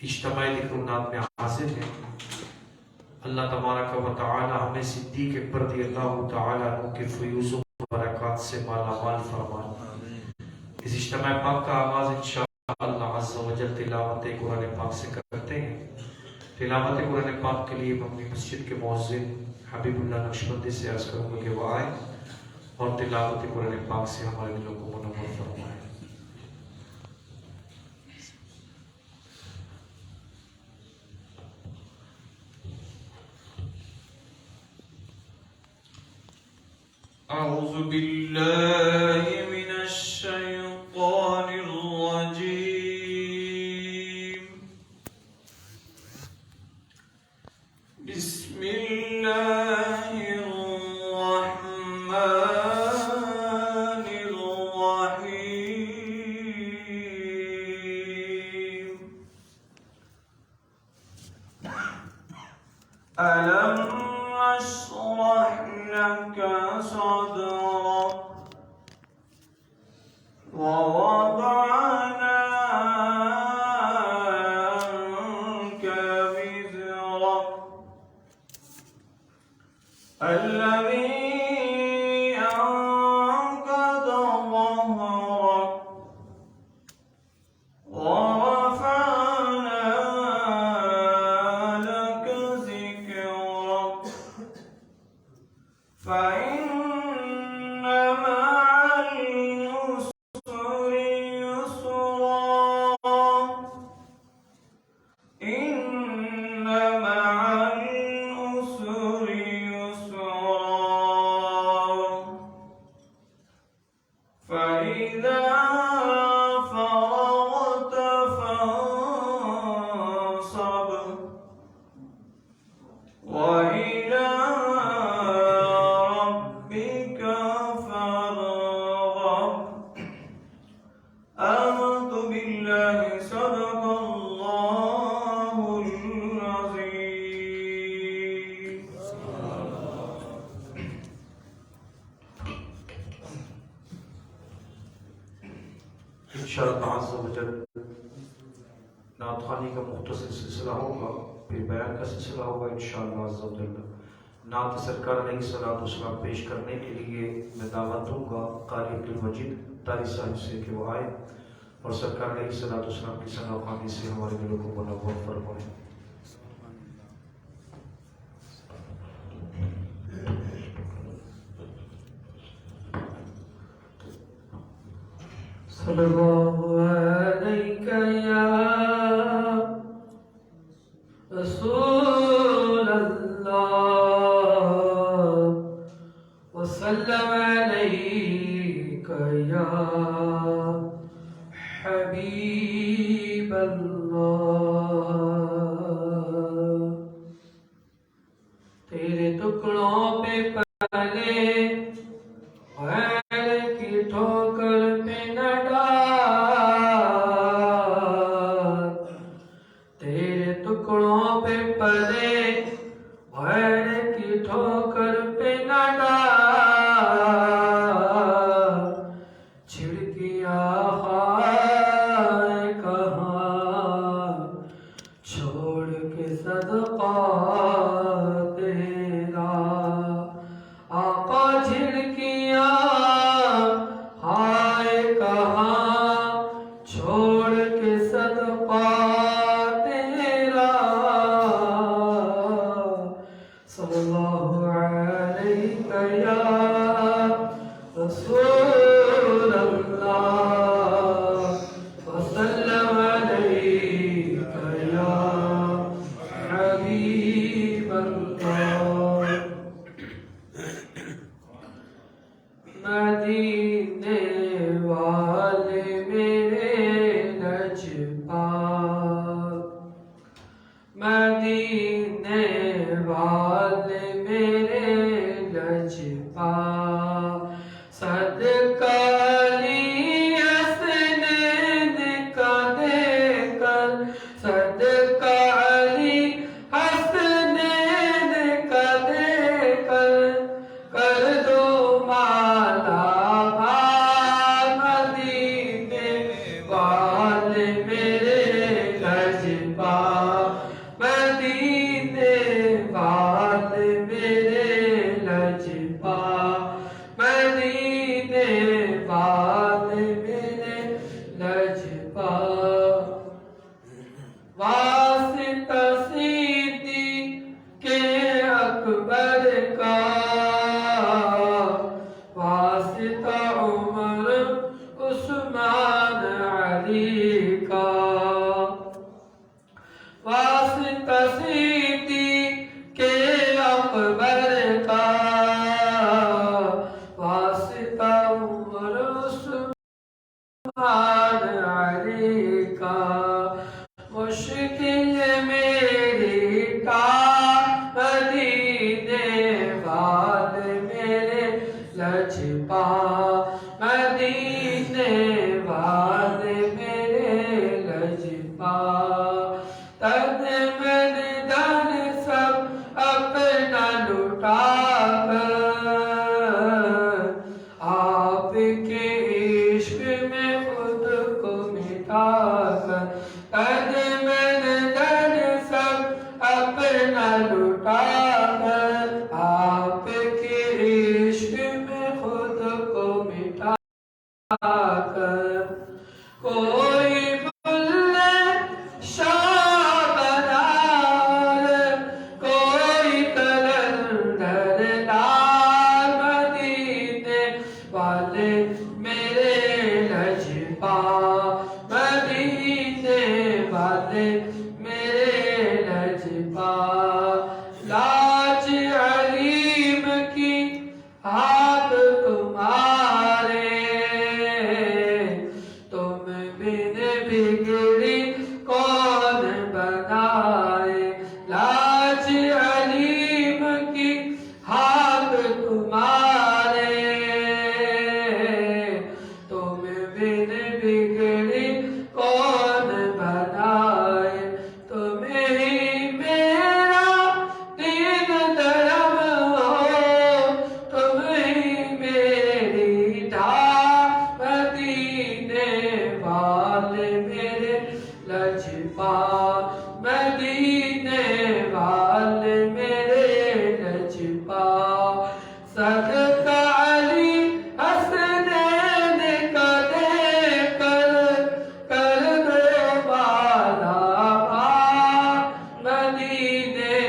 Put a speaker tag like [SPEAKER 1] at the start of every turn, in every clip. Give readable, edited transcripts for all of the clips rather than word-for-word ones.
[SPEAKER 1] اجتماعی ذکر النات میں حاضر ہیں۔ اللہ تبارک و تعالی ہمیں صدیق اکبر رضی اللہ تعالی عنہ کے فیوز و برکات سے مالا مال فرمائے۔ اس اجتماع پاک کا آغاز انشاءاللہ عز و جل تلاوت قرآن پاک سے کرتے ہیں۔ تلاوت قرآن پاک کے لیے اپنی مسجد کے مؤذن حبیب اللہ نقشبندی سے عرض کروں گا کہ وہ آئے اور تلاوت قرآن پاک سے ہمارے دلوں کو منور فرمائے۔ اعوذ باللہ من الشیطان الرجیم، بسم اللہ الرحمن الرحیم۔ ألم نشرح لك صدرك ووضعنا عنك وزرك الذي أنقض ظهرك ورفعنا لك ذكرك فإن مع العسر يسرا إن مع العسر يسرا فإذا فرغت فانصب وإلى ربك فارغب۔ آمنت بالله صدق الله العظيم۔ انشاءاللہ عز و جل نعت خوانی کا مختصر سلسلہ ہوگا، پھر بیان کا سلسلہ ہوگا انشاءاللہ عز و جل۔ نعت سرکار علیہ السلام پیش کرنے کے لیے میں دعوت دوں گا قاری عبدالمجید تاری صاحب سے کہ وہ آئے اور سرکار علیہ السلام کی ثنا خوانی سے ہمارے دلوں کو منور فرمائے۔ صلی اللہ علیہ یا رسول اللہ وسلم علیک یا حبیب اللہ۔ تیرے ٹکڑوں پہ پلے غیر کی ٹھوکر پہ نہ ڈال، تیرے ٹکڑوں پہ پلے غیر کی ٹھوکر پہ نہ ڈال۔ چھڑکیاں خائے کہاں چھوڑ کے صدقہ تیرا آقا، جھڑکیاں ہائے کہاں چھوڑ کے صدقہ تیرا۔ صلی اللہ علیہ یا رسول اللہ وسلم علیک یا حبیب اللہ۔ مدینے والے میرے لجپال، مدینے والے میرے لجپال، صدقہ لی حسنین کا دے کر، صدقہ علی حسنین کا دے کر، کر دو مالا مال، مدینے والے میرے لجپا مدینے والے میرے لجپا مدینے والے میرے لجپا واسطہ صدیق اکبر کا واسطہ عمر عثمان علی کا واسطہ صدیق اکبر کا واسطہ عمر عثمان علی کا مشکل میری کا مدینے والے میرے لجپا مدینے والے میرے لجپا تن من دھن سب اپنا لٹا کر آپ کے عشق میں خود کو مٹا کر تن من دھن سب اپنا لٹا کر آپ کے عشق میں خود کو مٹا کر کوئی بلے شاہ برار کوئی کلندر لال مدینے والے میرے لجپا مدینے والے میرے لجپا لاج علیم کی ہاتھ تمہارے تم بن بگڑی کون بنائے لاج علیم کی ہاتھ تمہارے تم بن بگڑی کون بنائے تمہیں ہی میرا دین دھرم ہو تمہیں ہی میری ڈھال مدینے والے میرے لجپا مدینے والے میرے لجپا صدقہ علی حسنین کا دے کر دو بالا مدینے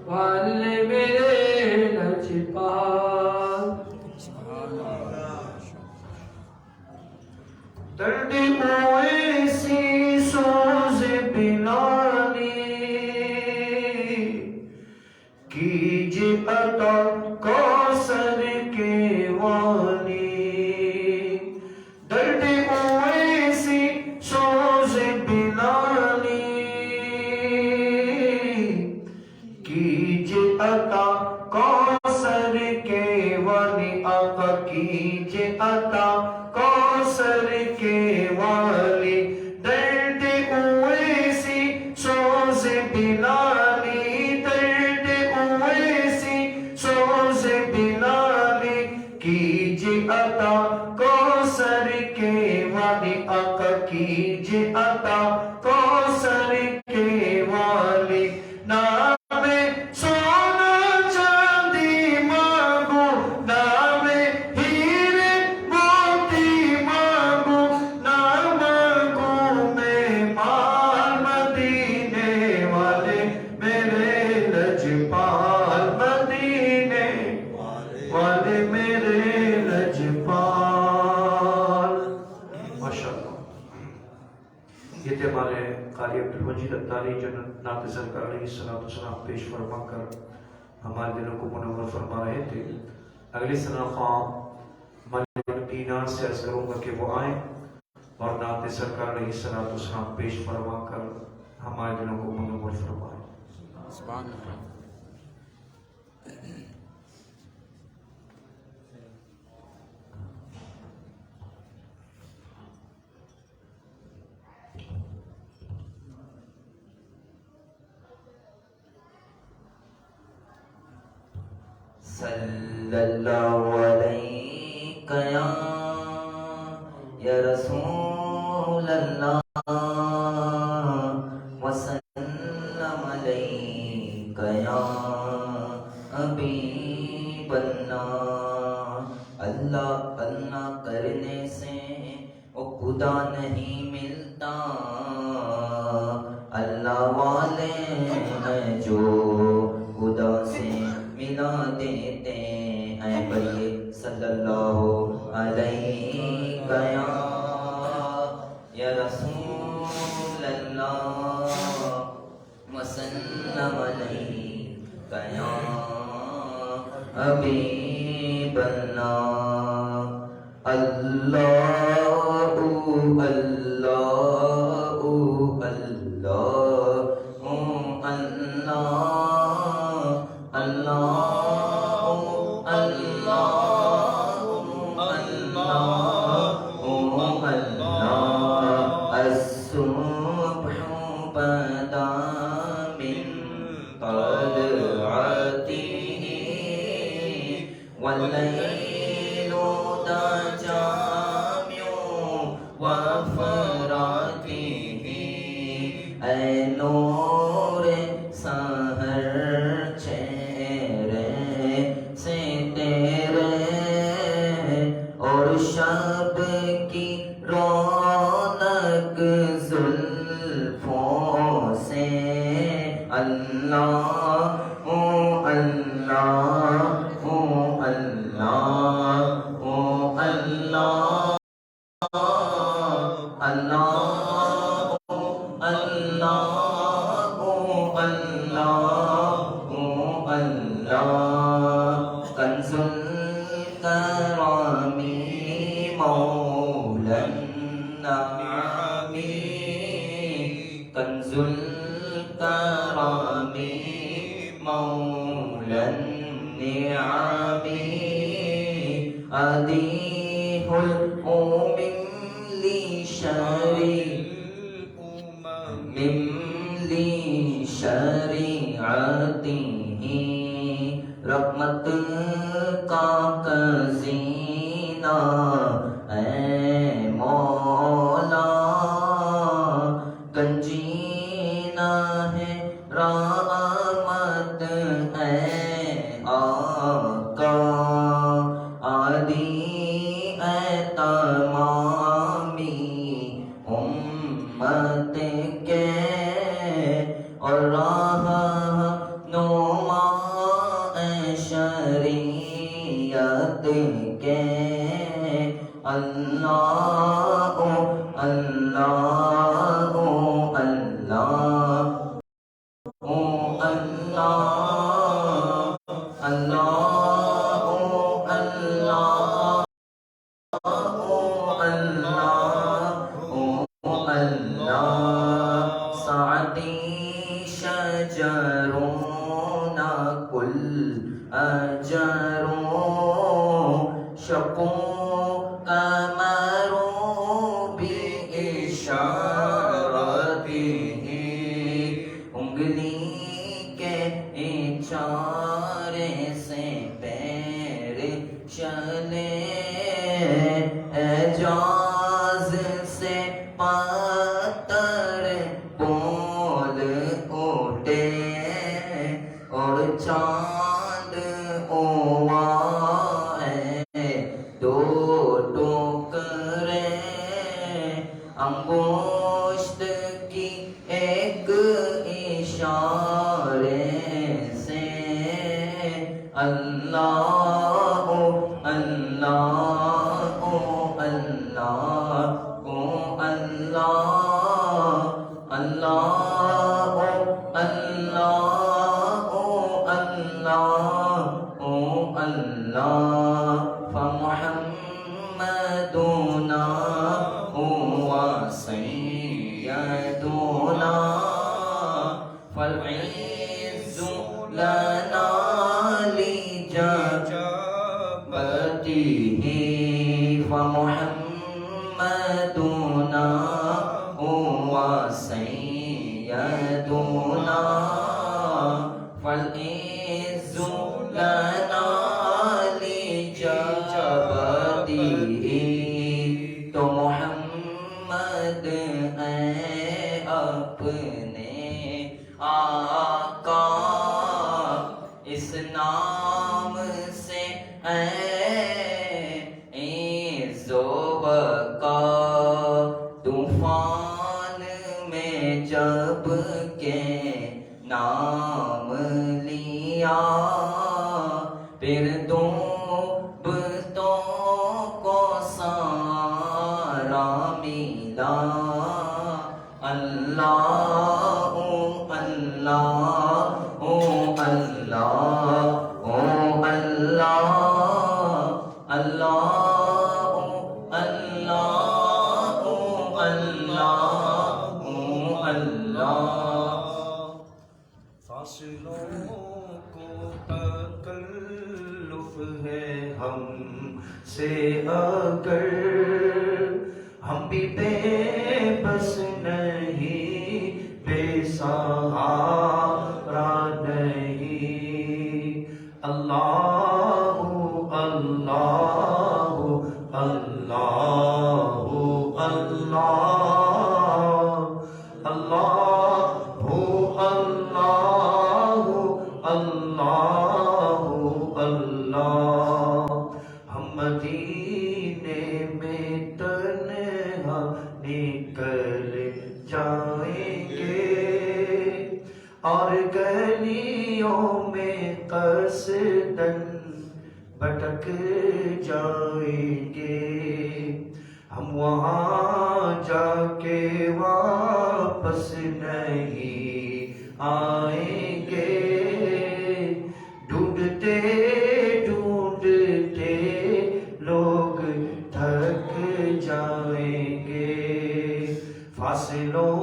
[SPEAKER 1] والے میرے لجپا درد موئے سی سوز بلانی کیجئے عطا کوثر کے وانی درد موئے سی سوز بلانی کیجئے عطا کوثر کے وانی آقا کیجئے عطا کوثر کے والی درد اویسی سوز بلالی درد اویسی سوز بلالی کیجئے عطا کوثر کے والی آقا کیجئے عطا کوثر کے والی نام سونا چاندی مانگو نام ہیرے موتی مانگو نہ مانگو میں مال مدینے والے میرے لجپال مدینے والے میرے لجپال ماشاءاللہ یہ تھے ہمارے قاری عبدالمجید اتاری جو نعت سرکار علیہ السلام پیش فرما کر ہمارے دلوں کو منور فرما رہے تھے اگلی سنہ خواہ ملک دینار سے عرض کروں گا کہ وہ آئیں اور نعت سرکار علیہ السلام پیش فرما کر ہمارے دلوں کو منور فرمائیں سبحان اللہ
[SPEAKER 2] صلی اللہ علیہ یا رسول اللہ ہیں جو خدا سے ملا دیتے ہیں بھائی صلی اللہ علیہ یا رسول اللہ وسلم علیہ یا حبیب اللہ اللہ والليل ضجع وفراته اے نور سحر چہرے سے تیرے اور شب کی رونق زلفوں سے اللہ کنز الکرامی مولا النعمی کنز الکرامی مولا النعمی عدیہ الأمم لشریعته رحمت کا خزینہ اے مولا گنجینہ ہے رحمت اے آقا عادی اے تمامی امت کے اور رہنما شریعت کے اللہ اللہ اللہ شقوا قمروا بإشارته انگلی کے اشارے سے پیر چلے اعجاز سے پتھر بول اٹھے اور چاند ہوا انگشت کی ایک اشارے سے اللہ اللہ اللہ اللہ اللہ اللہ اللہ فمحمدنا سيدنا فالعز لنا لجبته فمحمدنا هو سيدنا فالعز لنا لجبته تو محمد اپنے آقا اس نام سے بقا طوفان میں جب کہ نام لیا پھر دوبتوں کو سارا ملا اللہ اللہ اللہ اللہ اللہ اللہ اللہ
[SPEAKER 1] فاصلوں کو تکلف ہے ہم سے اگر ہم بھی بے بس نہیں بے سہارا نہیں اللہ اللہ اللہ اللہ اللہ اللہ اللہ ہم مدینے میں تنہا نکل جائیں گے اور گلیوں میں قصداً بھٹک جائیں گے ہم وہاں جا کے واپس نہیں آئیں گے ڈھونڈتے ڈھونڈتے لوگ تھک جائیں گے فاصلوں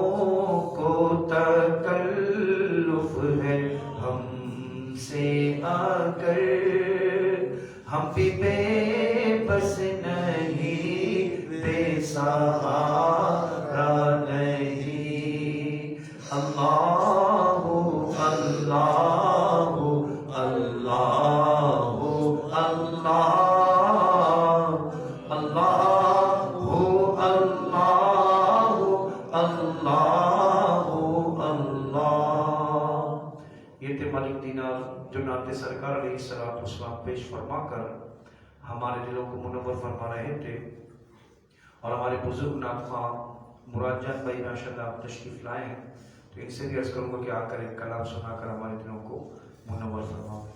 [SPEAKER 1] کو تکلف ہے ہم سے اگر ہم بھی بے بس نہیں بے سہارا نہیں اللہ اللہ اللہ اللہ اللہ اللہ اللہ یہ تھے ملک دینار جو نعت سرکار علیہ السلام پیش فرما کر ہمارے دلوں کو منور فرما رہے تھے اور ہمارے بزرگ نعت خواہ مراد جان بھائی ماشاء اللہ آپ تشریف لائے ہیں تو ان سے بھی عرض کروں گا کہ آ کر ایک کلام سنا کر ہمارے دلوں کو منور فرمائیں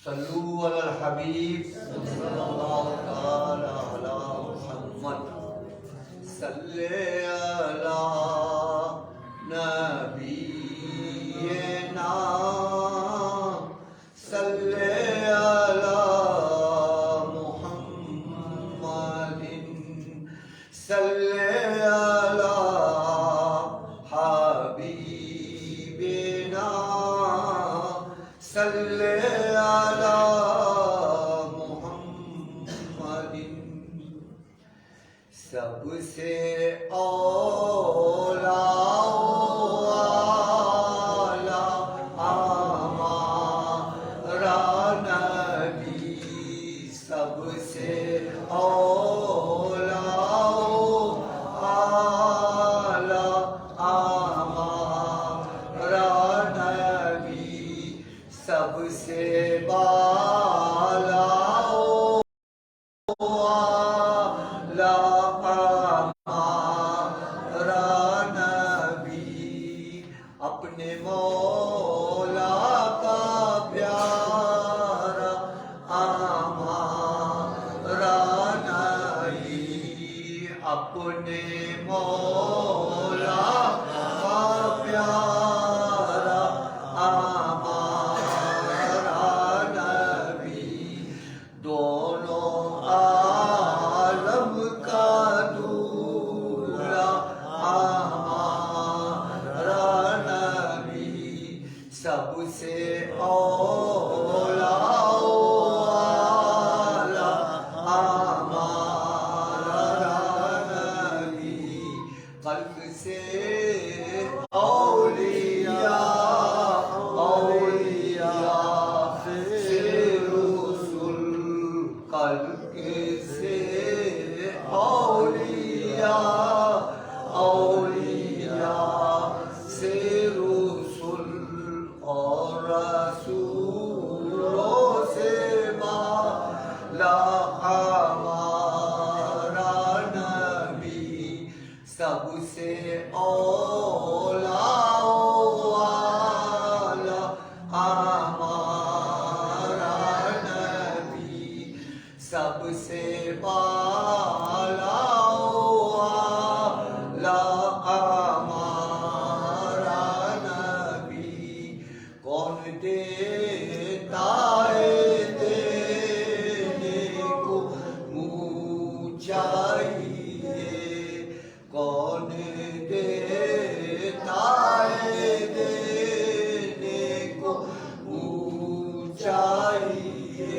[SPEAKER 3] صلو علی الحبیب صلی اللہ تعالی علی محمد صلی علی نبینا صلی علی محمد صلی علی حبیبنا صلی سب سے اولا ہمارا نبی سب سے اولا ہمارا نبی سب سے بالا اپنے مولا کا پیارا ہمارا نبی اپنے مولا کا پیارا ہمارا نبی دونوں نبی سب سے بالا اعلیٰ ہمارا نبی کون دیتا ہے دینے کو منہ چاہیے کون دیتا ہے دینے کو منہ چاہیے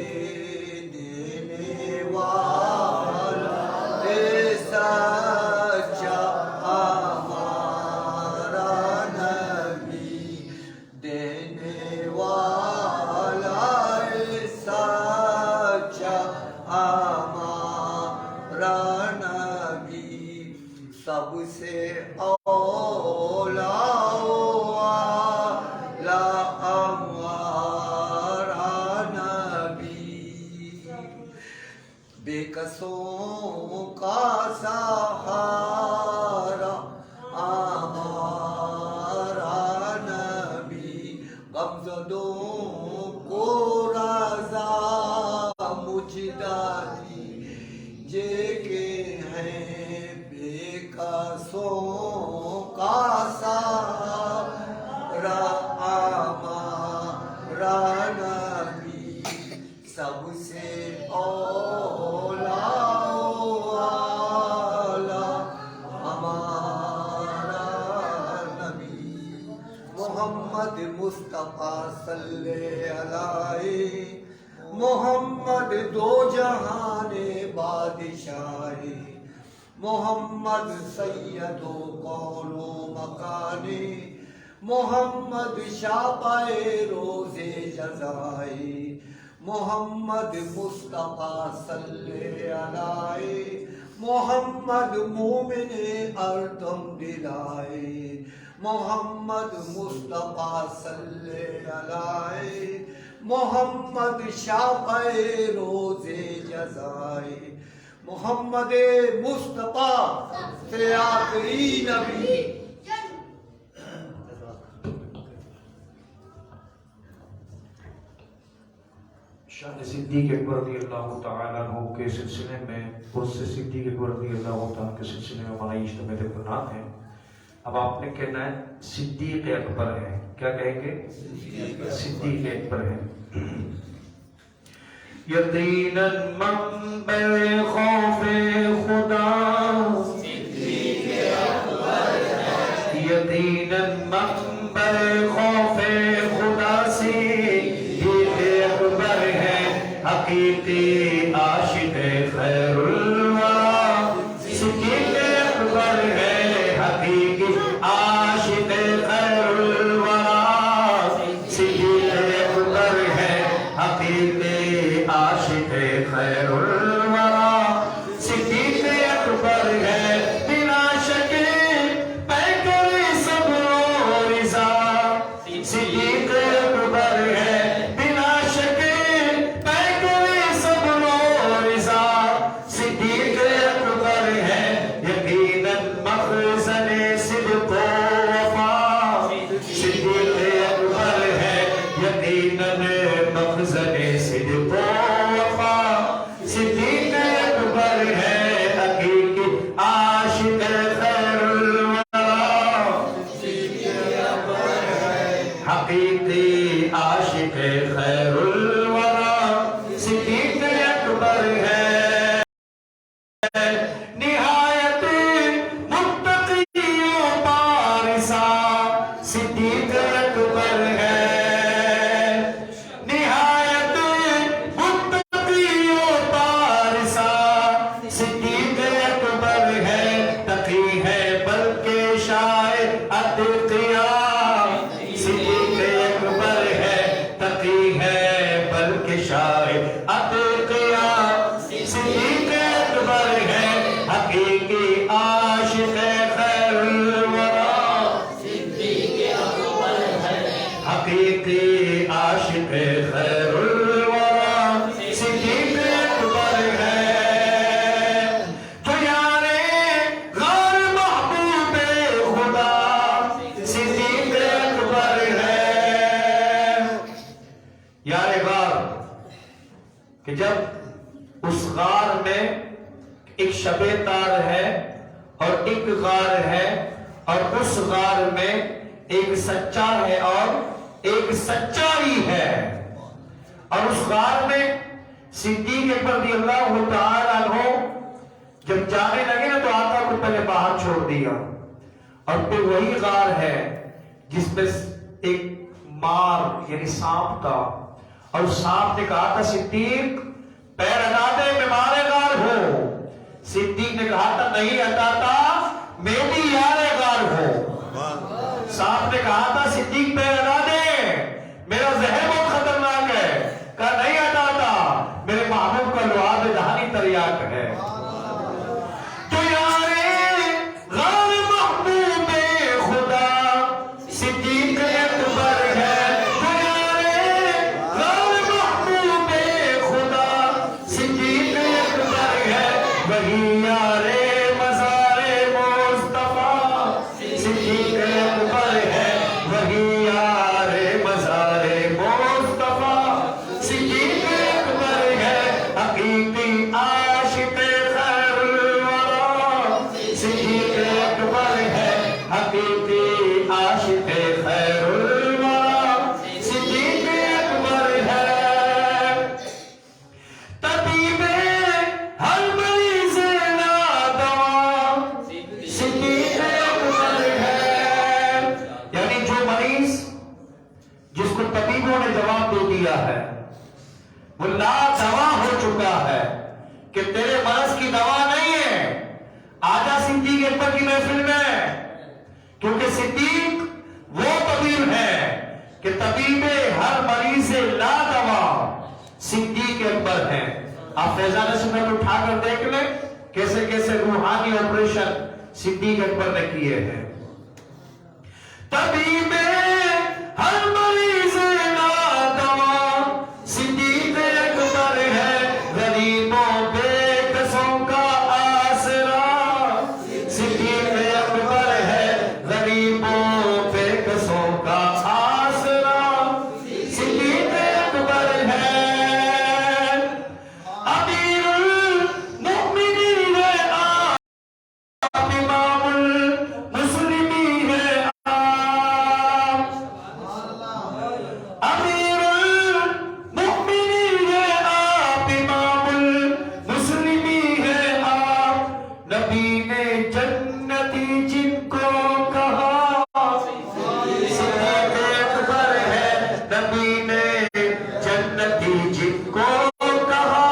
[SPEAKER 3] دینے والا سچا ہمارا نبی دینے والا سچا ہمارا نبی سب سے اولا ہمارا نبی بے کسوں کا سہارا ہمارا نبی غمزدوں کو رضا مجدادی جے کے ہیں بے کسوں کا سہارا ہمارا نبی سب سے اولا ہمارا نبی محمد مصطفیٰ صلی علیہ محمد دو جہان بادشاہ محمد سید و قول و مکان محمد شاپائے روز جزائے محمد مصطفیٰ صلی علیہ محمد مومن ارتم دلائے محمد مصطفیٰ صلی علیہ محمد شاپائے روز جزائے محمد مصطفیٰ سے آخری نبی
[SPEAKER 1] شان صدیق اکبر رضی اللہ تعالیٰ عنہ کے سلسلے میں اس سے صدیق اکبر رضی اللہ تعالیٰ کے سلسلے میں ہمارا اجتماع کنات ہیں اب آپ نے کہنا ہے صدیق اکبر ہے کیا کہیں گے صدیق اکبر ہے یقیناً منبع خوف خدا صدیق اکبر ہے یقیناً منبع خوف خدا صدیق اکبر ہے حقیقی عاشق خیر الورا صدیق اکبر ہے حقیقی عاشق خیر الورا صدیق اکبر ہے حقیقی عاشق خیر الورا صدیق اکبر ہے بلا شک پیکر صبر و رضا صدیق اکبر ہے بلا شک پیکر صبر و رضا صدیق اکبر ہے یقیناً مخزن صدق و وفا صدیق اکبر ہے یقیناً مخزن صدق و وفا صدیق اکبر ہے حقیقی عاشق خیر الورا حقیقی عاشق خیر الورا صدیق اکبر ہے نہایت متقی و پارسا صدیق اکبر ہے نہایت متقی و پارسا صدیق اکبر ہے تقی ہے بلکہ شاعر اتقیاء صدیق اکبر ہے تقی ہے بلکہ شاعر اتقیاء صدیق اکبر ہے حقیقی عاشق خیر الورا حقیقی عاشق خیر الورا صدیق اکبر ہے تو یار غار محبوب خدا صدیق اکبر ہے نہایت متقی و پارسا صدیق اکبر ہے نہایت متقی و پارسا صدیق اکبر ہے تقی ہے بلکہ شاعر اتقیاء صدیق اکبر ہے حقیقی عاشق خیر الورا حقیقی عاشق خیر الورا صدیق اکبر ہے تو یار غار محبوب خدا صدیق اکبر ہے یار غار کہ جب اس غار میں ایک شب تار ہے اور ایک غار ہے اور اس غار میں ایک سچا ہے اور ایک سچائی ہے، اور اس غار میں صدیق اکبر رضی اللہ تعالیٰ عنہ جب جانے لگے نا تو آقا کو پہلے باہر چھوڑ دیا، اور پھر وہی غار ہے جس میں ایک مار یعنی سانپ تھا، اور سانپ نے کہا تھا صدیق پیر ہٹا دے میں مارے غار ہوں، صدیق نے کہا تھا نہیں ہٹاتا میں بھی یار غار ہوں، سانپ نے کہا تھا صدیق پیر ہٹا دے میرا زہر بہت خطرناک ہے، کہا نہیں ہٹاتا میرے محبوب کا لعاب دہانی تریاک ہے، تو یار غار محبوب خدا صدیق اکبر ہے، تو یار غار محبوب خدا صدیق اکبر ہے، وہی یار مزار مصطفیٰ صدیق اکبر ہے، وہی یار مزار مصطفیٰ صدیق اکبر ہے، حقیقی عاشق خیر الورا صدیق اکبر ہے، حقیقی عاشق خیر الورا صدیق اکبر ہے، طبیب ہر مریض نادوا صدیق اکبر ہے، یعنی جو مریض جس کو طبیبوں نے جواب دے دیا ہے وہ لا دوا ہو چکا ہے کہ تیرے مرض کی دوا نہیں ہے، آجا صدیق اکبر کی محفل میں، کیونکہ صدیق وہ طبیب ہے کہ طبیب ہر مریض لا دوا صدیق اکبر ہے۔ آپ فیضان سنت اٹھا کر دیکھ لیں کیسے کیسے روحانی آپریشن صدیق اکبر نے کیے ہیں۔ طبیب ہر مریض لا دوا صدیق اکبر ہے، غریبوں بے کسوں کا آسرا صدیق اکبر ہے، غریبوں بے کسوں کا آسرا صدیق اکبر ہے، امیر المؤمنین آپ امام المسلمین آپ، امیر المؤمنین آپ امام المسلمین آپ، نبی نے جنتی جن کو کہا صدیق اکبر ہے، نبی نے جنتی جن کو کہا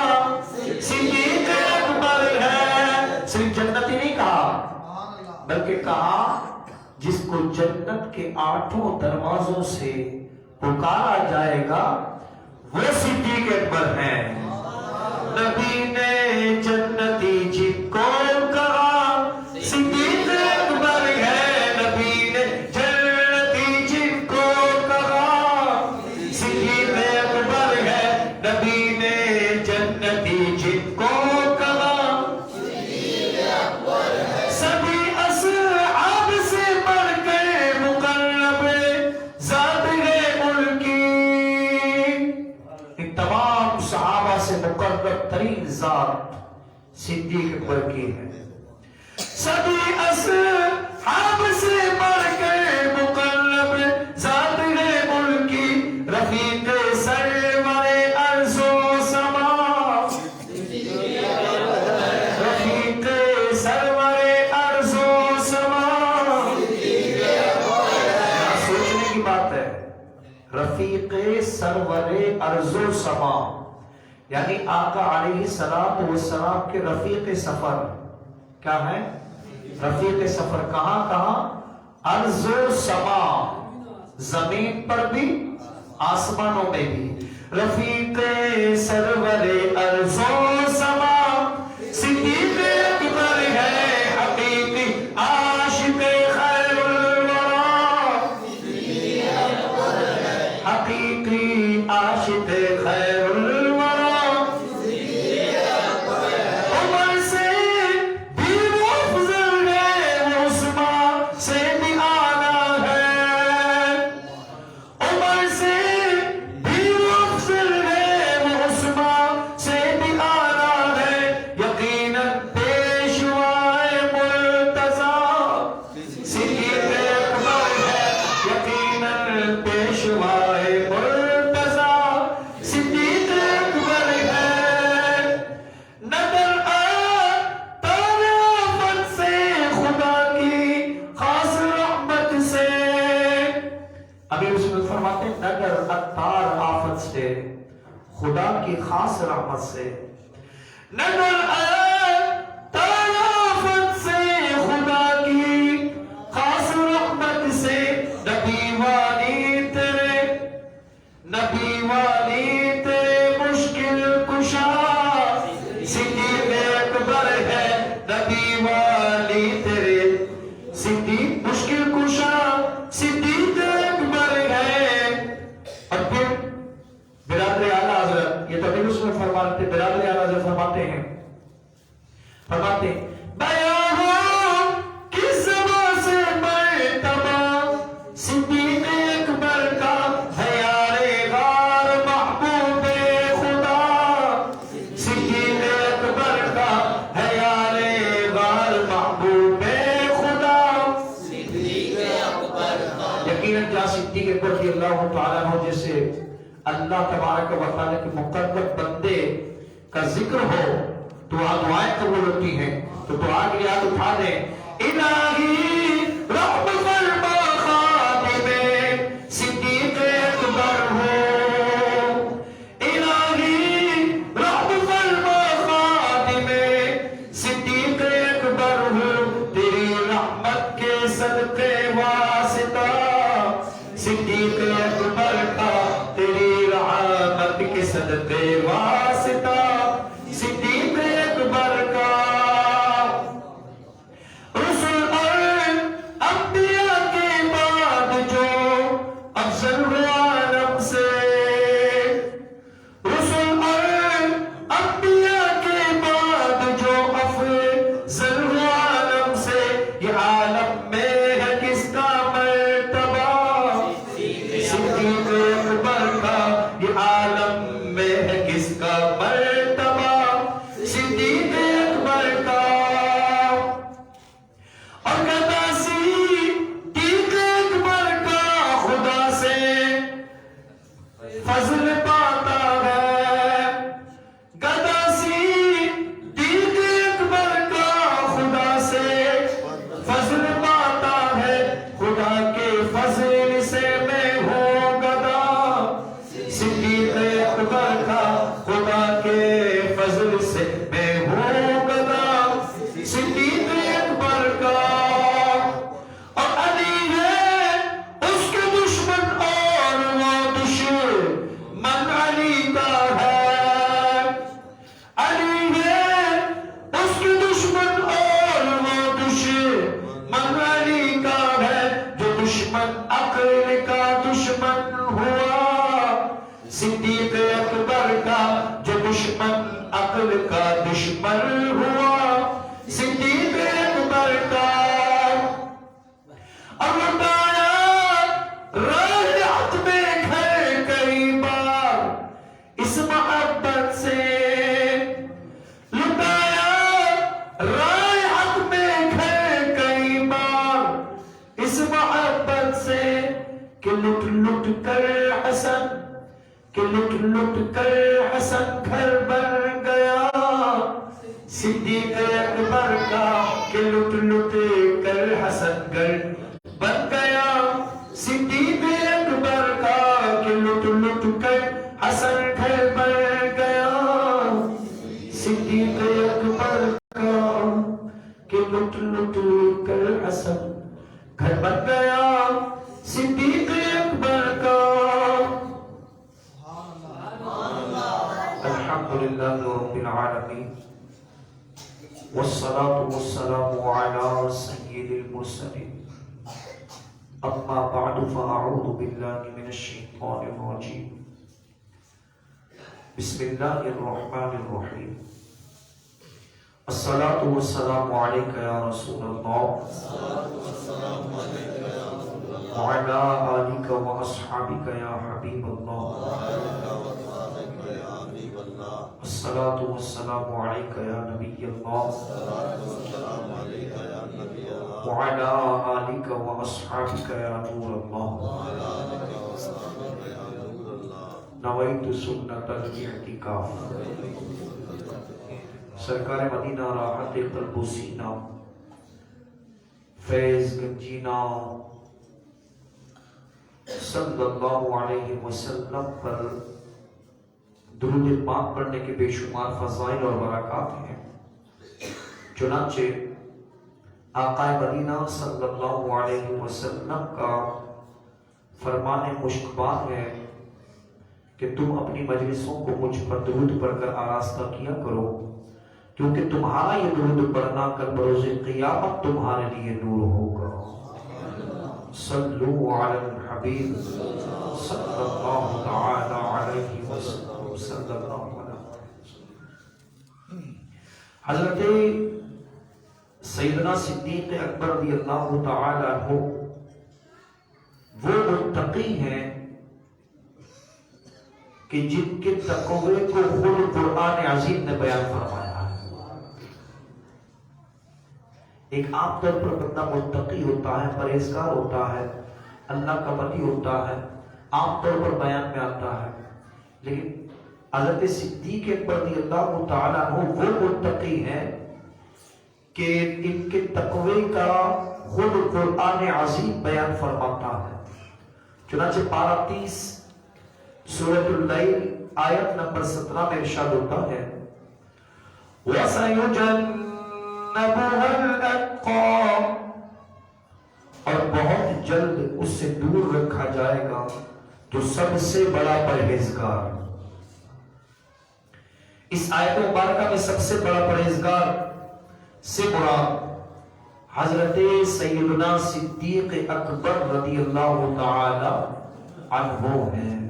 [SPEAKER 1] صدیق اکبر ہے، صرف جنتی نہیں کہا بلکہ کہا جس کو جنت کے 8 دروازوں سے پکارا جائے گا وہ صدیق اکبر ہے، نبی نے جنتی جن کو کہا صدیق اکبر ہے، نبی نے جنتی جن کو کہا صدیق اکبر ہے، نبی نے جنتی جن کو کہا سبھی اصحاب سے بڑھ کے مقرب ذات ہے ان کی، ان تمام صحابہ سے مقرب ترین ذات صدیق اکبر کی ہے، سبھی اصحاب سے بڑھ کے مقرب ذات ہے ان کی، رفیق سرور ارض و سما رفیق سرور ارض و سما، سوچنے کی بات ہے، رفیق سرور ارض و سما یعنی آقا علیہ السلام کے رفیق سفر کیا ہے؟ رفیق سفر کہاں کہاں؟ ارض و سما، زمین پر بھی آسمانوں میں بھی، رفیق سرور ارض و سما صدیق اکبر ہے، حقیقی عاشق خیر الورا حقیقی عاشق خیر الورا، عمر سے بھی وہ افضل ہے، وہ عثمان سے بھی اعلیٰ ہے، عمر سے بھی وہ افضل خدا کی خاص رحمت سے، نظر آئے طرافت سے، خدا کی خاص رحمت سے، نبی والی تیرے، نبی والی تیرے مشکل کشا صدیق اکبر ہے، نبی والی تیرے صدیق مشکل کشا صدیق اکبر ہے۔ اور پھر برادر اعلیٰ حضرت، یہ تو ابھی اس میں فرماتے، برادر اعلیٰ حضرت فرماتے ہیں بیان ہو کس زبان سے مرتبہ صدیق اکبر کا ہے یار غار محبوب خدا، صدیق اکبر کا ہے یار غار محبوب خدا، صدیق اکبر کا۔ یقیناً جہاں صدیق اکبر رضی اللہ تعالیٰ عنہ جیسے اللہ تبارک و تعالیٰ کے مقرب بندے کا ذکر ہو تو دعائیں قبول ہوتی ہیں، تو دعا کے لیے ہاتھ اٹھا دیں۔ الہی رحم فرما خادم صدیق اکبر ہو، الہی رحم فرما خادم صدیق اکبر ہو، تیری رحمت کے صدقے واسطہ صدیق اکبر کا، تیری رحمت کے صدقے واسطہ صدیق اکبر کا۔ رسل اور انبیاء کے بعد جو افضل ہوا عالم سے، رسل اور انبیاء کے بعد جو افضل ہوا عالم سے، یہ عالم میں ہے کس کا مرتبہ صدیق اکبر کا، یہ عالم میں ہے کس کا مرتبہ صدیق اکبر کا۔ اور گدا صدیق اکبر کا خدا سے فضل پاتا ہے، گدا صدیق اکبر کا خدا سے فضل پاتا ہے، خدا کے فضل سے میں ہوں گدا، صدیق اکبر کا خدا کے فضل سے میں ہوں گدا، صدیق اکبر کا۔ اور علی ہے اس کے دشمن اور وہ دشمن علی کا ہے، علی ہے اس کے دشمن اور وہ دشمن علی کا ہے، جو دشمن عقل کا دشمن ہوا صدیق اکبر کا، جو دشمن عقل کا دشمن ہوا صدیق اکبر کا۔ اور لٹایا راہ حق میں گھر کئی بار اس محبت سے، لٹایا راہ حق میں گھر کئی بار اس محبت سے، کہ لٹ لٹ کر حسن، کہ لٹ لٹ کر حسن گھر بن گیا صدیق اکبر کا، کہ لٹ لٹ کر حسن گھر بن گیا صدیق اکبر کا، کہ لٹ لٹ کر حسن گھر بن گیا صدیق اکبر کا، کہ لٹ لٹ کر حسن گھر بن گیا صدیق اکبر کا۔ الحمدللہ رب العالمین، والصلاة والسلام على سید المرسلین، اما بعد فاعوذ باللہ من الشیطان الرجیم، بسم اللہ الرحمن الرحیم، الصلاة والسلام علیکہ یا رسول اللہ، وعلى آلك وأصحابك يا حبيب الله، الصلاة والسلام عليك يا نبي الله، وعلى آلك وأصحابك يا نور الله، نويت سنة الاعتكاف۔ سرکار مدینہ راحت قلب و سینہ فیض گنجینہ صلی اللہ علیہ وسلم پر درود پاک پڑھنے کے بے شمار فضائل اور برکات ہیں۔ چنانچہ آقا مدینہ صلی اللہ علیہ وسلم کا فرمان مشکبات ہے کہ تم اپنی مجلسوں کو مجھ پر درود پڑھ کر آراستہ کیا کرو، کیونکہ تمہارا یہ درود پڑھنا کل بروز قیامت تمہارے لیے نور ہوگا۔ صلو علی الحبیب صلی اللہ تعالی علیہ وسلم صلی اللہ علیہ وسلم۔ حضرت سیدنا صدیق اکبر رضی اللہ تعالی عنہ وہ متقی ہیں کہ جن کے تقوی کو خود قرآن عظیم نے بیان فرمایا ہے۔ ایک عام طور پر بندہ متقی ہوتا ہے، پرہیزگار ہوتا ہے، اللہ کا ولی ہوتا ہے، عام طور پر بیان میں آتا ہے، لیکن حضرت صدیق اکبر رضی اللہ تعالیٰ عنہ وہ متقی ہیں کہ ان کے تقوی کا خود قرآن عظیم بیان فرماتا ہے۔ چنانچہ پارہ 30 سورۃ اللیل آیت نمبر 17 میں ارشاد ہوتا ہے وَسَيُجَنَّبُهَا الْأَتْقَى، اور بہت جلد اس سے دور رکھا جائے گا جو سب سے بڑا پرہیزگار۔ اس آیت مبارکہ میں سب سے بڑا پرہیزگار سے مراد حضرت سیدنا صدیق اکبر رضی اللہ تعالی عنہ ہیں۔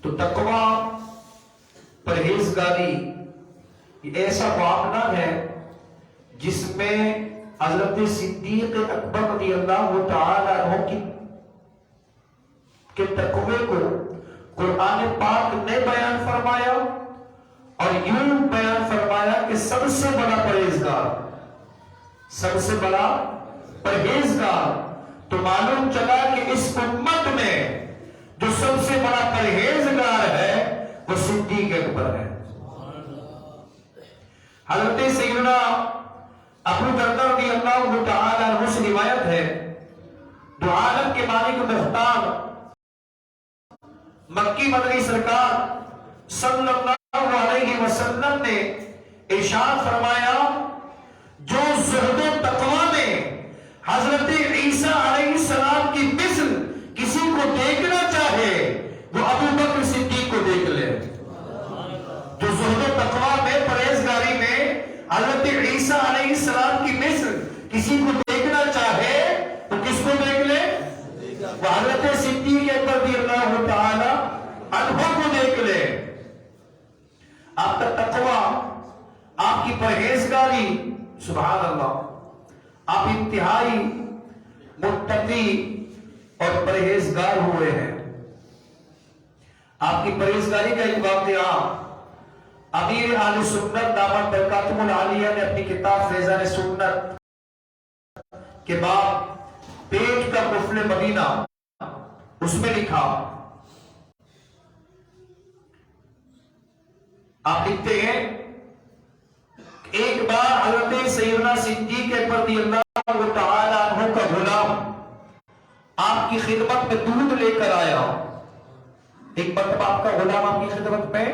[SPEAKER 1] تو تقوی، پرہیزگاری یہ ایسا معاملہ ہے جس میں حضرت صدیق اکبر رضی اللہ تعالی عنہ کے تقوی کو قرآن پاک نے بیان فرمایا اور یوں بیان فرمایا کہ سب سے بڑا پرہیزگار، سب سے بڑا پرہیزگار۔ تو معلوم چلا کہ اس امت میں جو سب سے بڑا پرہیزگار ہے وہ صدیق اکبر ہے۔ حضرت سیدنا ابو دردہ رضی اللہ تعالی عنہ سے روایت ہے، دو عالم کے مالک مختار مکی مدنی سرکار صلی اللہ علیہ وسلم نے ارشاد فرمایا جو زہد و تقوی میں حضرت عیسیٰ علیہ السلام کی مثل کسی کو دیکھنا چاہے وہ ابو بکر صدیق کو دیکھ لے۔ جو زہد و تقوی میں، پرہیزگاری میں حضرت عیسیٰ علیہ السلام کی مثل کسی کو دیکھنا چاہے تو کس کو دیکھ لے؟ وہ حضرت صدیق اکبر رضی اللہ تعالی عنہ کو دیکھ لے۔ آپ کا تقوی، آپ کی پرہیزگاری، سبحان اللہ، آپ انتہائی متقی اور پرہیزگار ہوئے ہیں۔ آپ کی پرہیزگاری کا ایک واقعہ امیر اہل سنت دامت برکاتہم العالیہ نے اپنی کتاب فیضان سنت کے باب پیٹ کا قفل مدینہ اس میں لکھا، آپ لکھتے ہیں ایک بار حضرت سیدنا صدیق اکبر رضی اللہ تعالی عنہ کا غلام آپ کی خدمت میں دودھ لے کر آیا۔ ایک مرتبہ آپ کا غلام آپ کی خدمت میں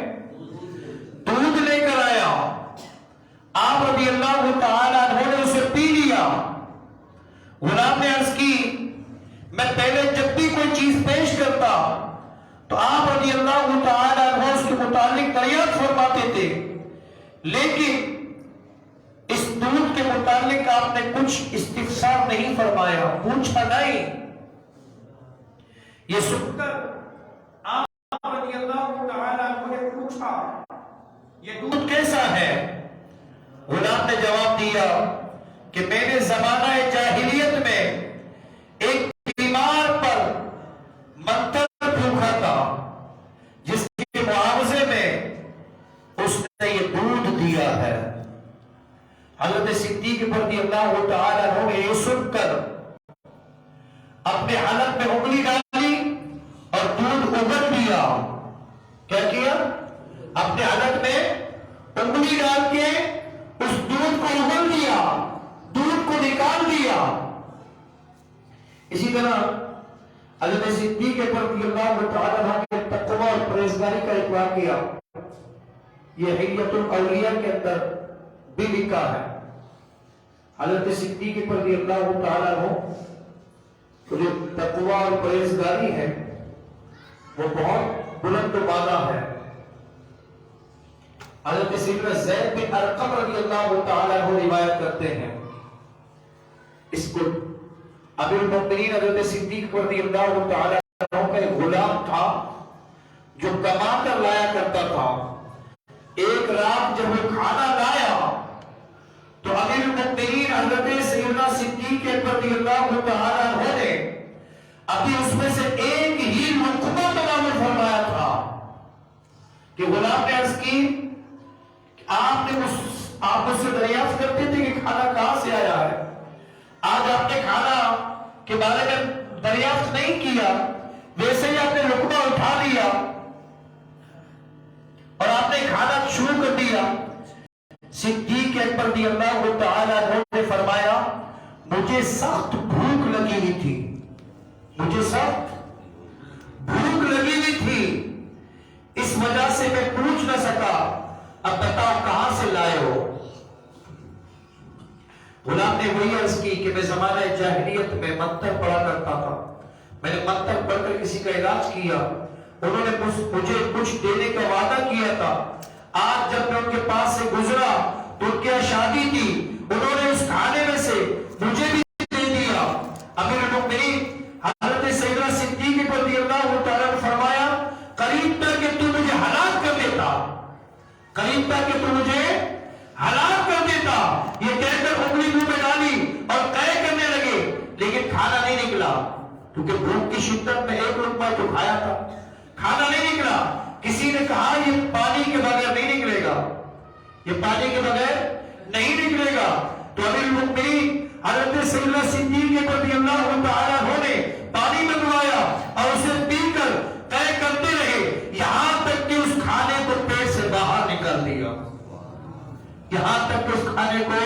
[SPEAKER 1] دودھ لے کر آیا، آپ رضی اللہ تعالی عنہ نے اسے پی لیا۔ غلام نے عرض کی میں پہلے جب بھی کوئی چیز پیش کرتا تو آپ رضی اللہ تعالی عنہ اس کے متعلق دریافت فرماتے تھے، لیکن اس دودھ کے متعلق آپ نے کچھ استفسار نہیں فرمایا، پوچھا نہیں۔ یہ سن کر آپ رضی اللہ تعالی عنہ نے پوچھا یہ دودھ کیسا ہے؟ غلام نے جواب دیا کہ میں نے زمانہ جاہلیت میں ایک بیمار پر منتر بھوکا تھا جس کے معاوضے میں اس نے یہ دودھ دیا ہے۔ حضرت صدیق رضی اللہ تعالی عنہ نے یہ سن کر اپنے حلق میں انگلی ڈالی اور دودھ اگل دیا۔ کیا کیا؟ اپنے حلق میں انگلی ڈال کے اس دودھ کو اگل دیا، دودھ کو نکال دیا۔ اسی طرح حضرت صدیق رضی اللہ تعالیٰ عنہ کے تقوی اور پرہیزگاری کا ایک واقعہ یہ حلیۃ الاولیاء کے اندر بھی لکھا ہے. حضرت صدیق رضی اللہ تعالیٰ عنہ جو تقوی اور پرہیزگاری ہے وہ بہت بلند و بالا ہے. حضرت سیدنا زید بن ارقم رضی اللہ تعالیٰ عنہ روایت کرتے ہیں اس کو امیر المؤمنین حضرت صدیق رضی اللہ تعالیٰ عنہ کا ایک غلام تھا جو کما کر لایا کرتا تھا. ایک رات جب وہ کھانا لایا تو امیر المؤمنین حضرت سیدنا صدیق رضی اللہ تعالیٰ عنہ نے ابھی اس میں سے ایک ہی لقمہ تناول فرمایا تھا کہ غلام نے عرض کی آپ مجھ سے دریافت کرتے تھے کہ کھانا کہاں سے آیا ہے. آج آپ نے کھانا کے بارے میں دریافت نہیں کیا, ویسے ہی آپ نے لقمہ اٹھا لیا اور آپ نے کھانا شروع کر دیا. صدیق اکبر رضی اللہ تعالیٰ عنہ نے فرمایا مجھے سخت بھوک لگی ہوئی تھی, مجھے سخت بھوک لگی ہوئی تھی, اس وجہ سے میں پوچھ نہ سکا اب بتاؤ کہاں سے لائے ہو. غلام نے وہی عرض کی کہ میں زمانہ جاہلیت میں منتر پڑھا کرتا تھا, میں نے منتر پڑھ کر کسی کا علاج کیا, انہوں نے مجھے کچھ دینے کا وعدہ کیا تھا. آج جب میں ان کے پاس سے گزرا تو ان کی شادی تھی, انہوں نے اس کھانے میں سے مجھے بھی دے دیا. امیر المؤمنین حضرت سیدنا صدیق رضی اللہ تعالیٰ نے فرمایا قریب تھا کہ تو مجھے ہلاک کر دیتا, قریب تھا کہ تو مجھے ہلاک کر دیتا. یہ کہہ کر انگلی منہ میں ڈالی اور قے کرنے لگے, لیکن کھانا نہیں نکلا کیونکہ بھوک کی شدت میں ایک لقمہ تو کھایا تھا, کھانا نہیں نکلا. کسی نے کہا یہ پانی کے بغیر نہیں نکلے گا, یہ پانی کے بغیر نہیں نکلے گا. تو امیر المؤمنین حضرت سیدنا صدیق رضی اللہ تعالیٰ عنہ نے پانی منگوایا اور اسے پی کر قے کرتے رہے یہاں تک کہ اس کھانے کو پیٹ سے باہر نکال دیا, یہاں تک کہ اس کھانے کو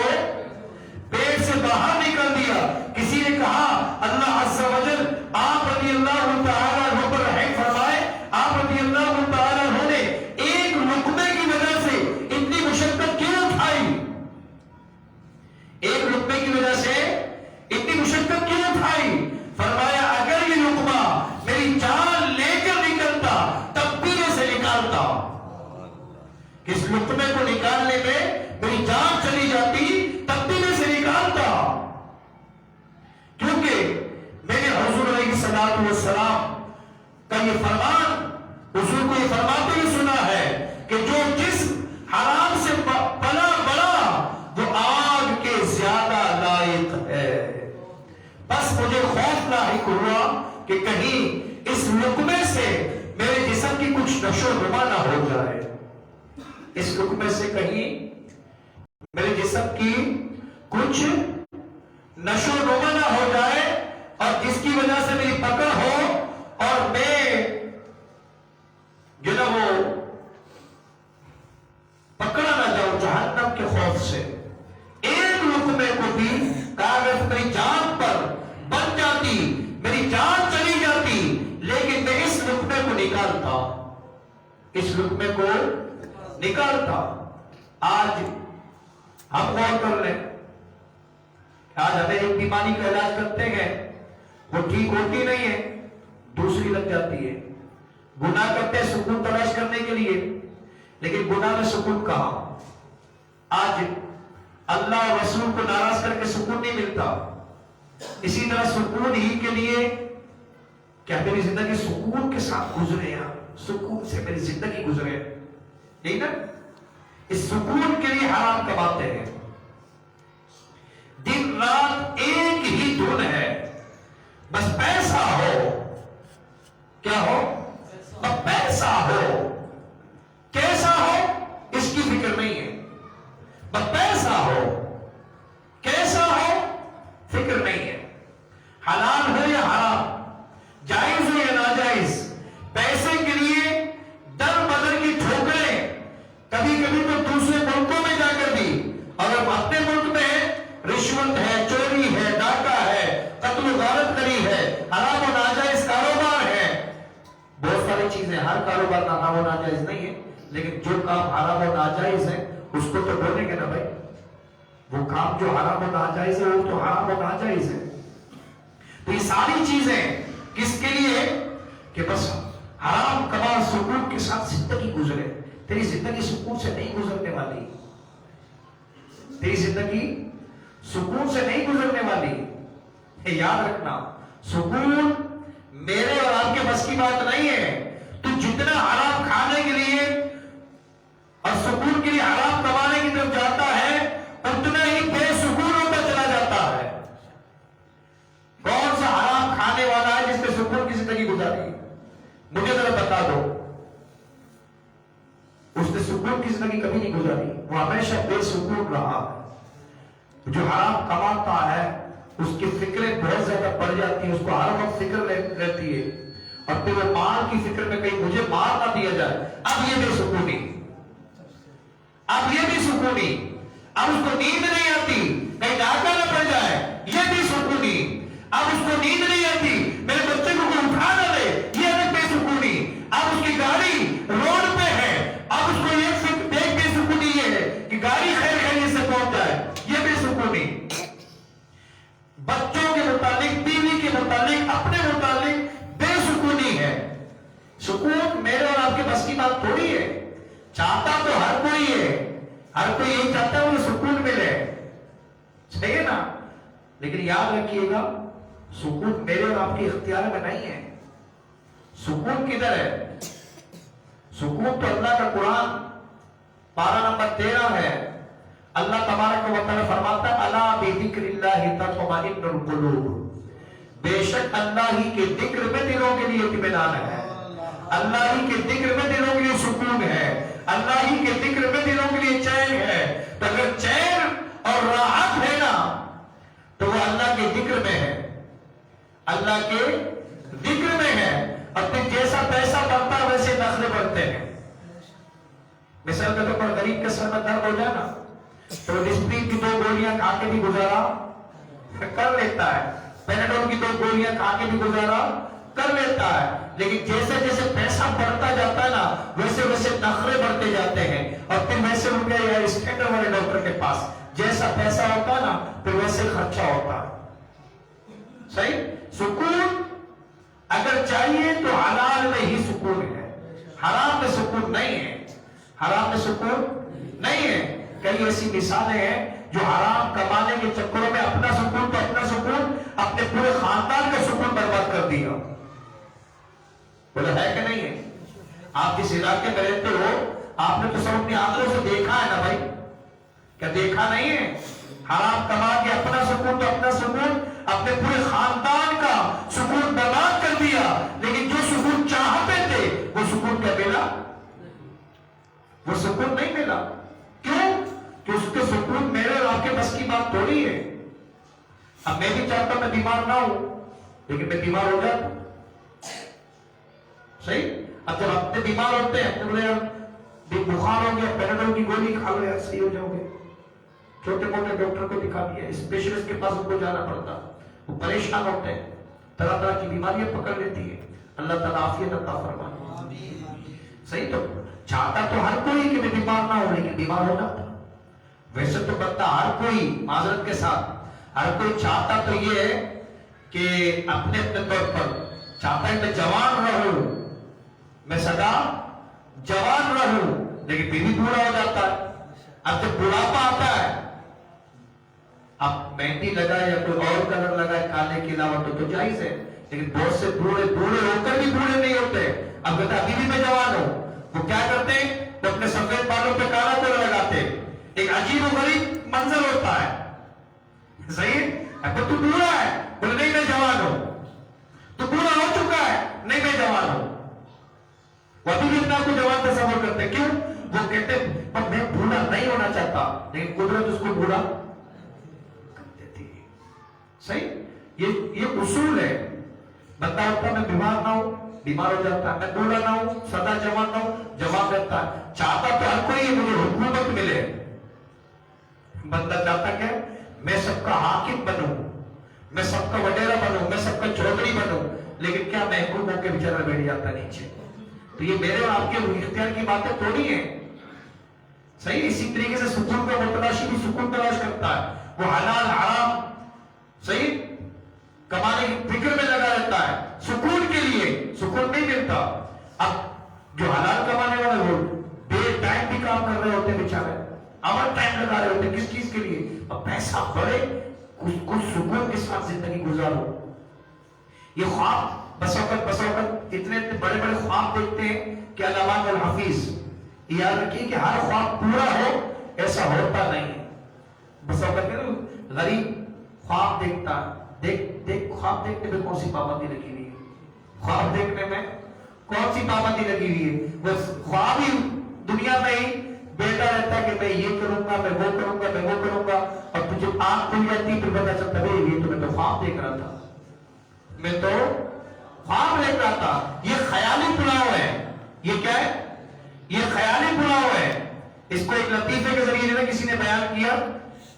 [SPEAKER 1] پیٹ سے باہر نکال دیا. کسی نے کہا اللہ عز و جل آپ رضی اللہ تعالیٰ عنہ پر رحم فرمائے, آپ رضی اللہ تعالیٰ عنہ نے ایک لقمے کی وجہ سے اتنی مشقت کیوں اٹھائی, ایک لقمے کی وجہ سے اتنی مشقت کیوں اٹھائی. فرمایا اگر یہ لقمہ میری جان لے کر نکلتا تب بھی اسے نکالتا, اس لقمے کو نکالنے میں میری جان چلی جاتی تب بھی اسے نکالتا, کیونکہ میں نے حضور علیہ السلام کا یہ فرمان حضور کو یہ فرماتے ہوئے سنا ہے کہ جو جسم حرام سے پلا بڑا وہ آگ کے زیادہ لائق ہے. بس مجھے خوف لاحق ہوا کہ کہیں اس لقمے سے میرے جسم کی کچھ نشو و نما نہ ہو جائے, اس لقمے سے کہیں میرے جسم کی کچھ نشو و نما نہ ہو جائے اور جس کی وجہ سے میری پکڑ ہو اور میں جو نا وہ پکڑا نہ جاؤں جہنم کے خوف سے. ایک لقمے کو بھی کاغذ میری جان پر بن جاتی, میری جان چلی جاتی, لیکن میں اس لقمے کو نکالتا, اس لقمے کو نکالتا. آج ہم غور کر لیں, آج ہمیں ایک بیماری کا علاج کرتے ہیں وہ ٹھیک ہوتی نہیں ہے, دوسری لگ جاتی ہے. گناہ کرتے ہیں سکون تلاش کرنے کے لیے, لیکن گناہ میں سکون کہاں. آج اللہ اور رسول کو ناراض کر کے سکون نہیں ملتا. اسی طرح سکون ہی کے لیے کیا میری زندگی سکون کے ساتھ گزرے, یار سکون سے میری زندگی گزرے, نہیں نا. اس سکون کے لیے حرام کماتے ہیں, دن رات ایک ہی دھن ہے, بس پیسہ ہو, کیا ہو, بس پیسہ ہو, کیسا ہو اس کی فکر نہیں ہے, بس پیسہ ہو, کیسا ہو فکر نہیں ہے. حلال ہو یا حرام, جائز ہو یا ناجائز, پیسے کے لیے در بدر کی ٹھوکریں کبھی کبھی تو دوسرے ملکوں میں جا کر بھی, اور اب اپنے ملک میں رشوت ہے, چوری ہے, ڈاکہ ہے, قتل و غارت کری ہے, حرام و ناجائز کارو چیزیں، ہر کاروبار حرام و ناجائز نہیں ہے، لیکن جو کام حرام و ناجائز ہے اس کو تو بولیں گے نا بھائی، وہ کام جو حرام و ناجائز ہے وہ تو حرام و ناجائز ہے۔ تو یہ ساری چیزیں کس کے لیے؟ کہ بس حرام کما سکون کے ساتھ زندگی گزرے۔ تیری زندگی سکون سے نہیں گزرنے والی، تیری زندگی سکون سے نہیں گزرنے والی۔ یاد رکھنا، سکون میرے اور آپ کے بس کی بات نہیں ہے۔ تو جتنا حرام کھانے کے لیے اور سکون کے لیے حرام کمانے کی طرف جاتا ہے، اتنا ہی بے سکون ہوتا چلا جاتا ہے۔ کون سا حرام کھانے والا ہے جس نے سکون کی زندگی گزاری؟ مجھے ذرا بتا دو۔ اس نے سکون کی زندگی کبھی نہیں گزاری، وہ ہمیشہ بے سکون رہا ہے۔ جو حرام کماتا ہے اس کی فکریں بہت زیادہ بڑھ جاتی ہیں، اس کو ہر وقت فکر رہتی ہے، اور پھر وہ مال کی فکر میں کہیں مجھے مار نہ دیا جائے، اب یہ بے سکونی، اب یہ بھی سکونی، اب اس کو نیند نہیں آتی کہیں ڈاکہ نہ پڑ جائے، یہ بھی سکونی، اب اس کو نیند نہیں آتی میرے بچے کو کوئی اٹھا نہ لے، یہ الگ بے سکونی، اب اس کی گاڑی روڈ پہ ہے، اب اس کو یہ بے سکونی یہ ہے کہ گاڑی خیر خیریت سے پہنچ جائے، یہ بے سکونی۔ بچوں کے متعلق، بیوی کے متعلق، اپنے متعلق بے سکونی ہے۔ سکون میرے اور آپ کے بس کی بات تھوڑی ہے۔ چاہتا تو ہر کوئی ہے، ہر کوئی یہی چاہتا ہے مجھے سکون ملے، صحیح ہے نا؟ لیکن یاد رکھیے گا، سکون میرے اور آپ کے اختیار میں نہیں ہے۔ سکون کدھر ہے؟ سکون تو اللہ کا قرآن پارہ نمبر 13 ہے۔ اللہ تبارک و تعالی فرماتا ہے الا بذکر اللہ تطمئن القلوب، بے شک اللہ ہی کے ذکر میں دلوں کے لیے اطمینان ہے، اللہ ہی کے ذکر میں دلوں کے لیے سکون ہے، اللہ ہی کے ذکر میں دلوں کے لیے چین ہے۔ تو اگر چین اور راحت ہے نا تو وہ اللہ کے ذکر میں ہے، اللہ کے ذکر میں ہے۔ اور پھر جیسا پیسہ بنتا ہے ویسے نخرے بڑھتے ہیں۔ مثال کے طور پر غریب کے سر میں درد ہو جائے نا تو ڈسپرین کی 2 گولیاں کھا کے بھی گزارا کر لیتا ہے، پیناڈول کی 2 گولیاں کھا کے بھی گزارا کر لیتا ہے۔ لیکن جیسے جیسے پیسہ بڑھتا جاتا ہے نا ویسے ویسے نخرے بڑھتے جاتے ہیں، اور پھر ویسے ان کے یار اسٹینڈر والے ڈاکٹر کے پاس جیسا پیسہ ہوتا ہے نا پھر ویسے خرچہ ہوتا ہے۔ صحیح؟ سکون اگر چاہیے تو حلال میں ہی سکون ہے، حرام میں سکون نہیں ہے، حرام میں سکون نہیں ہے۔ کئی ایسی مثالیں ہیں جو حرام کمانے کے چکروں میں اپنا سکون تو اپنا سکون، اپنے پورے خاندان کا سکون برباد کر دیا۔ بولے ہے کہ نہیں ہے؟ آپ جس علاقے میں رہتے ہو آپ نے تو سب اپنی آنکھوں سے دیکھا ہے نا بھائی، کیا دیکھا نہیں ہے؟ حرام کما کے اپنا سکون تو اپنا سکون، اپنے پورے خاندان کا سکون برباد کر دیا۔ لیکن جو سکون چاہتے تھے وہ سکون کیا ملا؟ وہ سکون نہیں ملا۔ کیوں؟ کہ اس کے سکون میرے اور آپ کے بس کی بات تھوڑی ہے۔ اب میں بھی چاہتا ہوں میں بیمار نہ ہوں، لیکن میں بیمار ہو جاتا ہوں، صحیح؟ اب جب اپنے بیمار ہوتے ہیں تو بولے یار بخار ہو گیا، پیناڈول کی گولی کھا لو یار صحیح ہو جاؤ گے۔ چھوٹے موٹے ڈاکٹر کو دکھا دیا، اسپیشلسٹ کے پاس ان کو جانا پڑتا، وہ پریشان ہوتے ہیں، طرح طرح کی بیماریاں پکڑ لیتی ہے۔ اللہ تعالیٰ عافیت عطا فرمائے۔ صحیح؟ تو چاہتا تو ہر کوئی کہ میں بیمار نہ ہوں، لیکن بیمار ہو جاتا۔ ویسے تو بتا ہر کوئی معذرت کے ساتھ ہر کوئی چاہتا تو یہ ہے کہ اپنے اپنے طور پر چاہتا ہے میں جوان رہوں، میں سدا جوان رہوں، لیکن پھر بھی بوڑھا ہو جاتا ہے۔ اب جب بڑھاپا آتا ہے، اب مہندی لگائے یا کوئی اور کلر لگائے کالے کے علاوہ تو جائز ہے، لیکن بہت سے بوڑھے ہو کر بھی بوڑھے نہیں ہوتے۔ اب کہتا ابھی بھی میں جوان ہوں، وہ کیا کرتے ہیں؟ وہ اپنے سفید بالوں پہ کالا کلر لگاتے، ایک عجیب و غریب منظر ہوتا ہے۔ صحیح؟ اب تو بوڑھا ہے، بولے نہیں میں جوان ہوں، تو بوڑھا ہو چکا ہے، نہیں میں جوان ہوں۔ وہ ابھی بھی اپنا کو جوان تصور کرتے، کیوں؟ وہ کہتے پر میں بوڑھا نہیں ہونا چاہتا، لیکن قدرت اس کو بوڑھا کر دیتی ہے۔ صحیح؟ یہ اصول ہے۔ بتا ہوتا میں بیمار نہ ہوں، بیمار ہو جاتا ہے، میں بوڑھا نہ ہوں، سدا جوان نہ ہوں، جوان رہتا ہے۔ چاہتا تو ہر کوئی مجھے حکومت ملے، بندہ چاہتا کیا؟ میں سب کا حاکم بنوں، میں سب کا وڈیرا بنوں، میں سب کا چودھری بنوں، لیکن کیا محکوم ہو کے بیچارہ بیٹھ جاتا نیچے، تو یہ میرے اور آپ کے اختیار کی باتیں تھوڑی ہیں. صحیح. اسی طریقے سے سکون کا متلاشی بھی سکون تلاش کرتا ہے. وہ حلال حرام صحیح کمانے کی فکر میں لگا رہتا ہے سکون کے لیے. سکون نہیں ملتا. اب جو حلال کمانے والے لوگ بے ٹائم بھی کام کر رہے ہوتے ہیں بیچارے, اوور ٹائم لگا رہے ہوتے ہیں. کس چیز کے لیے؟ اب پیسہ بڑھے, کچھ سکون کے ساتھ زندگی گزارو. یہ خواب بس وقت اتنے بڑے بڑے خواب دیکھتے ہیں کہ علامہ الحفیظ یاد رکھیے کہ ہر خواب پورا ہو ایسا ہوتا نہیں. بس وقت غریب خواب دیکھتا ہے. دیکھ خواب دیکھنے میں کون سی پابندی لگی ہوئی ہے؟ خواب دیکھنے میں کون سی پابندی لگی ہوئی ہے؟ بس خواب ہی دنیا میں ہی بیٹا رہتا ہے کہ میں یہ کروں گا, میں وہ کروں گا, میں وہ کروں گا, اور تجھے آنکھ کھل جاتی پھر پتا چلتا ہے یہ تو میں تو خواب دیکھ رہا تھا, میں تو خواب دیکھ رہا تھا. یہ خیالی پلاؤ ہے. یہ کیا ہے؟ یہ خیالی پلاؤ ہے. اس کو ایک لطیفے کے ذریعے میں کسی نے بیان کیا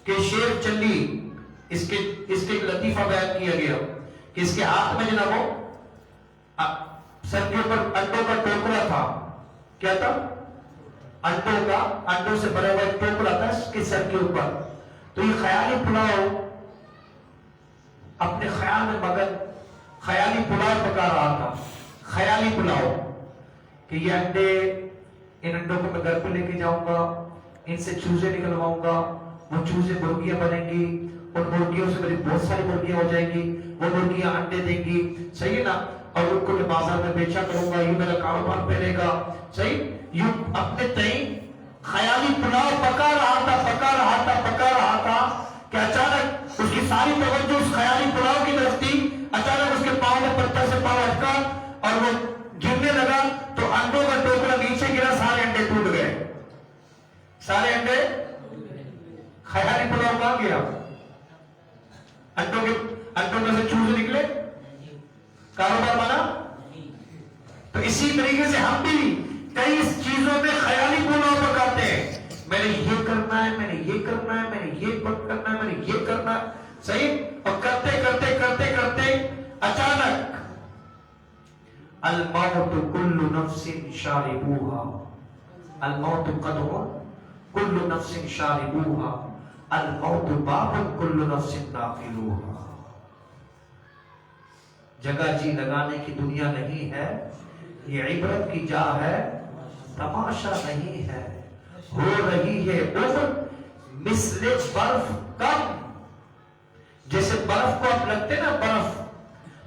[SPEAKER 1] کہ شیر چلی, اس کے ایک لطیفہ بیان کیا گیا کہ اس کے ہاتھ میں جناب وہ سر کے اوپر انڈوں کا ٹوکرا تھا. کیا تھا؟ انڈوں سے بھرا ہوا ایک ٹوکرا تھا اس کے سر کے اوپر. تو یہ خیالی پلاؤ اپنے خیال میں مگن خیالی پلاؤ پکا رہا تھا. خیالی پلاؤ کہ یہ انڈے, ان انڈوں کو میں گھر پہ لے کے جاؤں گا, ان سے چوزے نکلواؤں گا, وہ چوزے مرغیاں بنیں گی, ان مرغیوں سے میری بہت ساری مرغیاں ہو جائیں گی, وہ مرغیاں انڈے دیں گی. صحیح ہے نا؟ اور ان کو میں بازار میں بیچا کروں گا, یہ میرا کاروبار پھیلے گا. صحیح. یوں اپنے تئیں خیالی پلاؤ پکا رہا تھا کہ اچانک اس کی ساری توجہ اس خیالی پلاؤ کی طرف تھی. اچانک اس کے پاؤں میں پتھر سے پاؤں اٹکا اور وہ گرنے لگا تو انڈوں کا ٹوکرا نیچے گرا, سارے انڈے ٹوٹ گئے. سارے انڈے خیالی پلاؤ کہاں گیا؟ انڈوں میں سے چوزے نکلے, کاروبار بنا. تو اسی طریقے سے ہم بھی کئی چیزوں میں خیالی پلاؤ پکاتے ہیں. میں نے یہ کرنا ہے, میں نے یہ کرنا ہے, میں نے یہ کرنا ہے, میں نے یہ کرنا ہے. صحیح. اور کرتے کرتے کرتے کرتے اچانک الموت کل نفس شاربوها, الموت قدر کل نفس شاربوها, الموت باب کل نفس داخلوها. جگہ جی لگانے کی دنیا نہیں ہے, یہ عبرت کی جا ہے, تماشا نہیں ہے. ہو رہی ہے عمر مثل برف کم. جیسے برف کو آپ لگتے نا, برف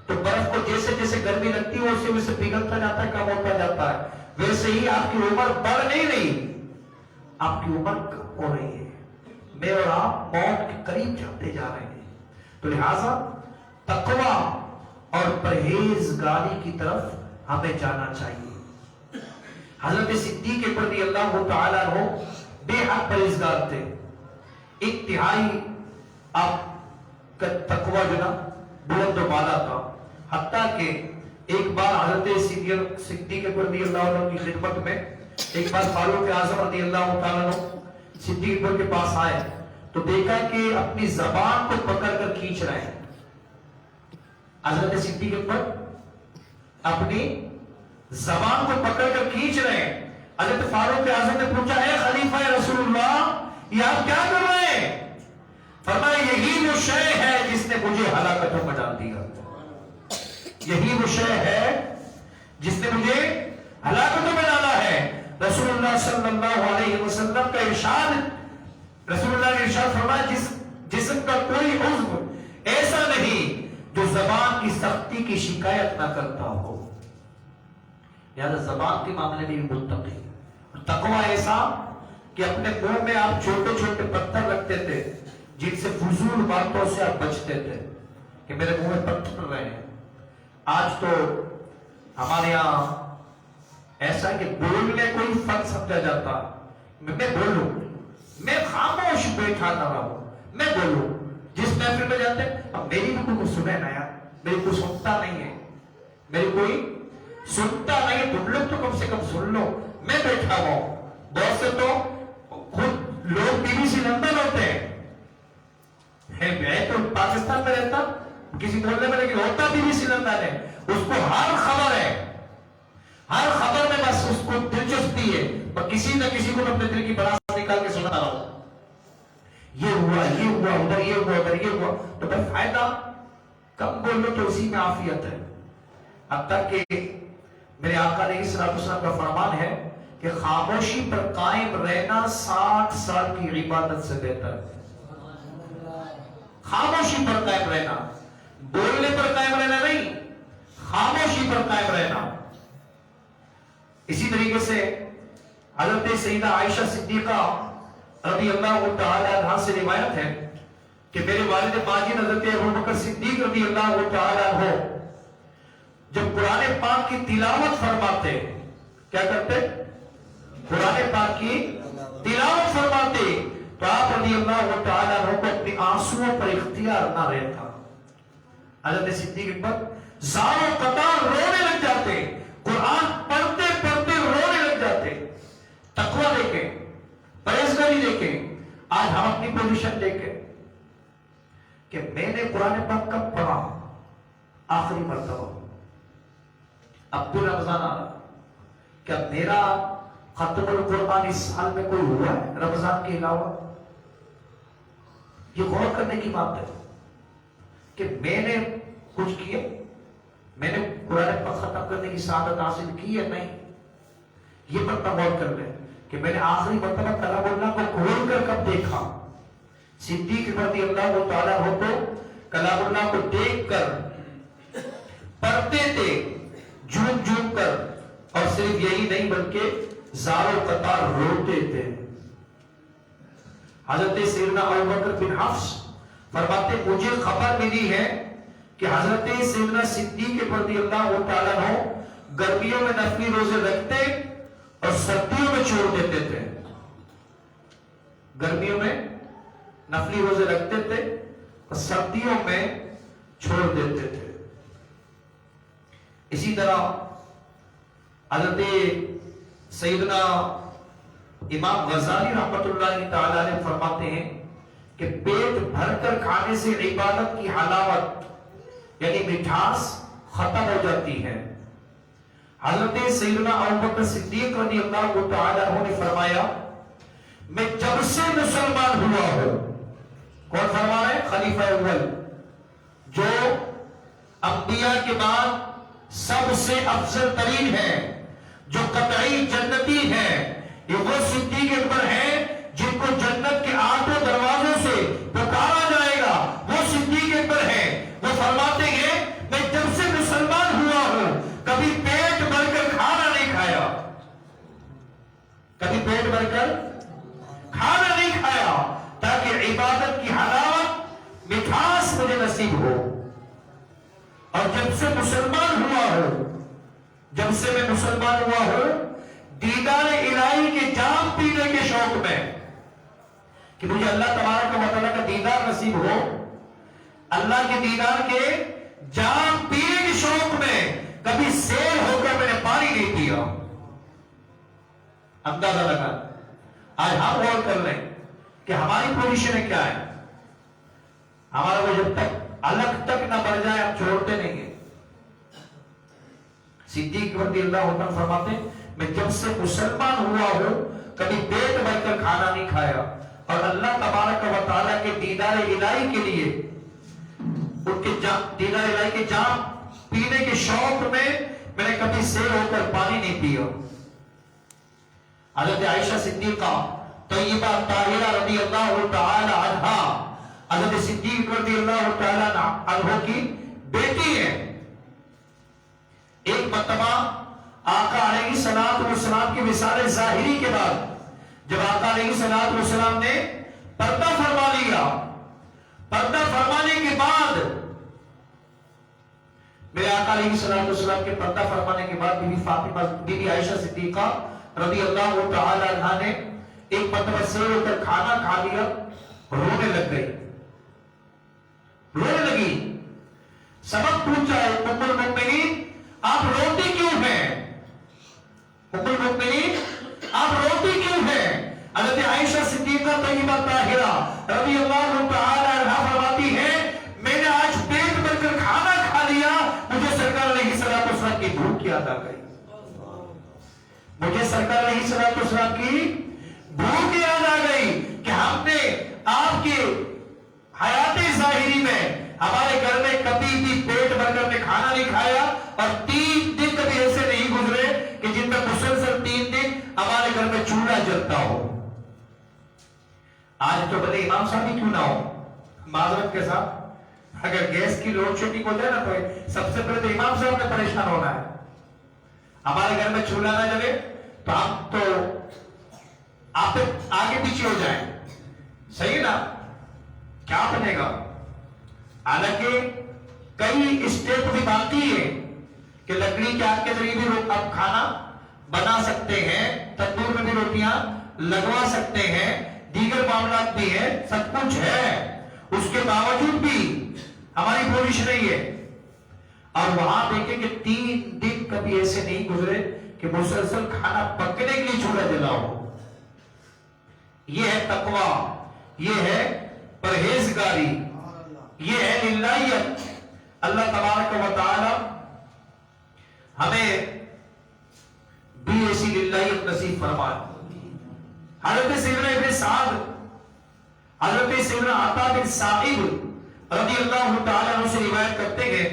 [SPEAKER 1] تو برف کو جیسے جیسے گرمی لگتی ہے اسے ویسے پگھلتا جاتا ہے, کم ہوتا جاتا ہے. ویسے ہی آپ کی عمر بڑھ نہیں رہی, آپ کی عمر کم ہو رہی ہے. میں اور آپ موت کے قریب جاتے جا رہے ہیں. تو لہذا تقویٰ اور پرہیزگاری کی طرف ہمیں جانا چاہیے. حضرت صدیق رضی اللہ تعالیٰ عنہ بے حد پرہیزگار تھے. انتہائی آپ کا تقویٰ جو نا بلند و بالا تھا. حتیٰ کہ ایک بار حضرت صدیق رضی اللہ عنہ کی خدمت میں ایک بار فاروق اعظم رضی اللہ تعالیٰ عنہ صدیق کے پاس آئے تو دیکھا کہ اپنی زبان کو پکڑ کر کھینچ رہے ہیں. حضرت صدیق پر اپنی زبان کو پکڑ کر کھینچ رہے ہیں. حضرت فاروق اعظم نے پوچھا, اے خلیفہ رسول اللہ, یہ آپ کیا کر رہے ہیں؟ فرمایا, یہی وہ شے ہے جس نے مجھے ہلاکتوں میں ڈال دیا. یہی وہ شے ہے جس نے مجھے ہلاکتوں میں ڈالا ہے. رسول اللہ صلی اللہ علیہ وسلم کا ارشاد, رسول اللہ نے ارشاد فرمایا, جس جسم کا کوئی عضو ایسا نہیں جو زبان کی سختی کی شکایت نہ کرتا ہو. یعنی زبان کے معاملے میں بھی متقی. تقویٰ ایسا کہ اپنے منہ میں آپ چھوٹے چھوٹے پتھر رکھتے تھے جن سے فضول باتوں سے آپ بچتے تھے کہ میرے منہ میں پتھر رہے ہیں. آج تو ہمارے یہاں ایسا کہ بولنے کو ہی فن سمجھا جاتا. میں بولوں, میں خاموش بیٹھا نہ رہوں, میں بولوں. جس محفل میں جاتے ہیں, اب میری بھی کوئی سنے نا یار, میری کوئی سنتا نہیں ہے, میری کوئی سنتا نہیں, تم لوگ تو کم سے کم سن لو. میں بیٹھا ہوں. بہت سے تو خود لوگ بی بی سی لندن ہوتے ہیں, میں تو پاکستان میں رہتا, کسی محلے میں لیکن ہوتا بی بی سی لندن ہے, اس کو ہر خبر ہے. ہر خبر میں بس اس کو دلچسپی ہے اور کسی نہ کسی کو اپنے دل کی بڑاس نکال کے سنا رہا ہوں، یہ ہوا ادھر یہ ہوا ادھر یہ ہوا، تو بھائی فائدہ کم بولو تو اسی میں عافیت ہے۔ حتیٰ کہ میرے آقا علیہ السلام کا فرمان ہے کہ خاموشی پر قائم رہنا 60 سال کی عبادت سے بہتر ہے۔ خاموشی پر قائم رہنا، بولنے پر قائم رہنا نہیں، خاموشی پر قائم رہنا۔ اسی طریقے سے حضرت سیدہ عائشہ صدیقہ رضی اللہ تعالی عنہ سے روایت ہے کہ میرے والد ماجد حضرت ابوبکر صدیق رضی اللہ تعالی عنہ جب قرآن پاک کی تلاوت فرماتے، کیا کرتے؟ قرآن پاک کی تلاوت فرماتے تو آپ رضی اللہ تعالی عنہ کو اپنی آنسوؤں پر اختیار نہ رہتا۔ حضرت صدیق اکبر زار و قطار رونے لگ جاتے، قرآن پڑھتے پڑھتے رونے لگ جاتے۔ تقویٰ دیکھیں، پرہیزگاری دیکھیں، آج ہم اپنی پوزیشن دیکھیں کہ میں نے قرآن پاک کب پڑھا؟ آخری مرتبہ اب تو رمضان آ رہا، کیا میرا ختم القرآن اس سال میں کوئی ہوا ہے رمضان کے علاوہ؟ یہ غور کرنے کی بات ہے کہ میں نے کچھ کیا، میں نے قرآن پاک ختم کرنے کی سعادت حاصل کی ہے؟ نہیں۔ یہ پتہ غور کر لیں کہ میں نے آخری مرتبہ کلام اللہ کو کھول کر کب دیکھا؟ صدیق رضی اللہ تعالیٰ عنہ کو کلام اللہ کو دیکھ کر پڑھتے تھے جھوم جھوم کر، اور صرف یہی نہیں بلکہ زار و قطار روتے تھے۔ حضرت سیدنا ابوبکر بن حفص فرماتے مجھے خبر ملی ہے کہ حضرت سیدنا صدیق رضی اللہ تعالیٰ عنہ گرمیوں میں نفلی روزے رکھتے اور سردیوں میں چھوڑ دیتے تھے۔ گرمیوں میں نفلی روزے رکھتے تھے اور سردیوں میں چھوڑ دیتے تھے۔ اسی طرح حضرت سیدنا امام غزالی رحمت اللہ تعالی علیہ فرماتے ہیں کہ پیٹ بھر کر کھانے سے عبادت کی حلاوت یعنی مٹھاس ختم ہو جاتی ہے۔ حضرت سیدنا ابوبکر صدیق رضی اللہ تعالی عنہ نے فرمایا میں جب سے مسلمان ہوا ہوں، کون فرما رہے؟ خلیفہ اول، جو انبیاء کے بعد سب سے افضل ترین ہے، جو قطعی جنتی ہے، یہ وہ صدیق اکبر ہیں جن کو جنت کے آٹھوں دروازوں سے پکارا جائے گا، وہ صدیق اکبر ہیں۔ وہ فرماتے ہیں میں جب سے مسلمان ہوا ہوں کبھی پیٹ بھر کر کھانا نہیں کھایا، کبھی پیٹ بھر کر کھانا نہیں کھایا تاکہ عبادت کی حلاوت مٹھاس مجھے نصیب ہو۔ اور جب سے مسلمان ہوا ہوں، جب سے میں مسلمان ہوا ہوں، دیدار الہی کے جام پینے کے شوق میں، کہ مجھے اللہ تبارک و تعالیٰ کا دیدار نصیب ہو، اللہ کے دیدار کے جام پینے کے شوق میں کبھی سیر ہو کر میں نے پانی نہیں پیا۔ اندازہ لگا۔ آج ہم غور کر لیں کہ ہماری پوزیشن کیا ہے۔ ہمارا وہ جب تک الگ تک نہ بڑھ جائے ہم چھوڑتے نہیں ہیں۔ صدیق رضی اللہ عنہ فرماتے میں جب سے مسلمان ہوا ہوں کبھی پیٹ بھر کر کھانا نہیں کھایا، اور اللہ تبارک و تعالیٰ کے دیدار الہی کے لیے، ان کے دیدار الہی کے جام پینے کے شوق میں نے کبھی سیر ہو کر پانی نہیں پیا۔ حضرت عائشہ صدیقہ طیبہ طاہرہ رضی اللہ تعالی عنہا حضرت صدیق رضی اللہ تعالی عنہ کی بیٹی ہے۔ ایک مرتبہ آقا علیہ السلام کی وصال ظاہری کے بعد جب آقا علیہ السلام نے پردہ فرما لیا، پردہ فرمانے کے بعد میرے آقا علیہ السلام کے پردہ فرمانے کے بعد بی بی فاطمہ بی بی عائشہ صدیقہ رضی اللہ تعالی عنہا نے ایک مرتبہ سیر ہو کر کھانا کھا لیا، رونے لگ گئی، رونے لگی۔ سبب پوچھا ہے ام المؤمنین آپ روتی کیوں ہیں؟ ام المؤمنین آپ روتی کیوں ہیں؟ حضرت عائشہ صدیقہ طیبہ طاہرہ رضی اللہ تعالی عنہا فرماتی ہے میں نے آج پیٹ بھر کر کھانا کھا لیا، مجھے سرکار علیہ السلام کی بھوک یاد آ گئی۔ والسلام کی بھوک یاد آ گئی کہ ہم نے آپ کے حیات ظاہری میں ہمارے گھر میں کبھی بھی پیٹ بھر کر نے کھانا نہیں کھایا، اور 3 دن کبھی ایسے نہیں گزرے کہ جن میں مسلسل 3 دن ہمارے گھر میں چولہا جلتا ہو۔ آج تو بھلے امام صاحب ہی کیوں نہ ہو، معذرت کے ساتھ اگر گیس کی لوڈ شیڈنگ ہو جائے نا تو سب سے پہلے تو امام صاحب نے پریشان ہونا ہے۔ ہمارے گھر میں چولہا نہ جلے تو ہم تو آپ آگے پیچھے ہو جائیں، صحیح نا؟ کیا بنے گا؟ حالانکہ کئی اسٹیپ بھی باقی ہے کہ لکڑی کے آگ کے ذریعے بھی لوگ اب کھانا بنا سکتے ہیں، تندور میں بھی روٹیاں لگوا سکتے ہیں، دیگر معاملات بھی ہیں، سب کچھ ہے، اس کے باوجود بھی ہماری پوزیشن نہیں ہے۔ اور وہاں دیکھیں کہ 3 دن کبھی ایسے نہیں گزرے کہ مسلسل کھانا پکنے کے لیے چولہا جلا ہو۔ یہ ہے تقویٰ، یہ ہے پرہیزگاری، یہ ہے للہیت۔ اللہ تبارک و تعالی ہمیں بھی ایسی للہیت نصیب فرمائے۔ حضرت سیدنا ابن سعد، حضرت سیدنا عطا بن سائب رضی اللہ تعالیٰ عنہ سے روایت کرتے ہیں،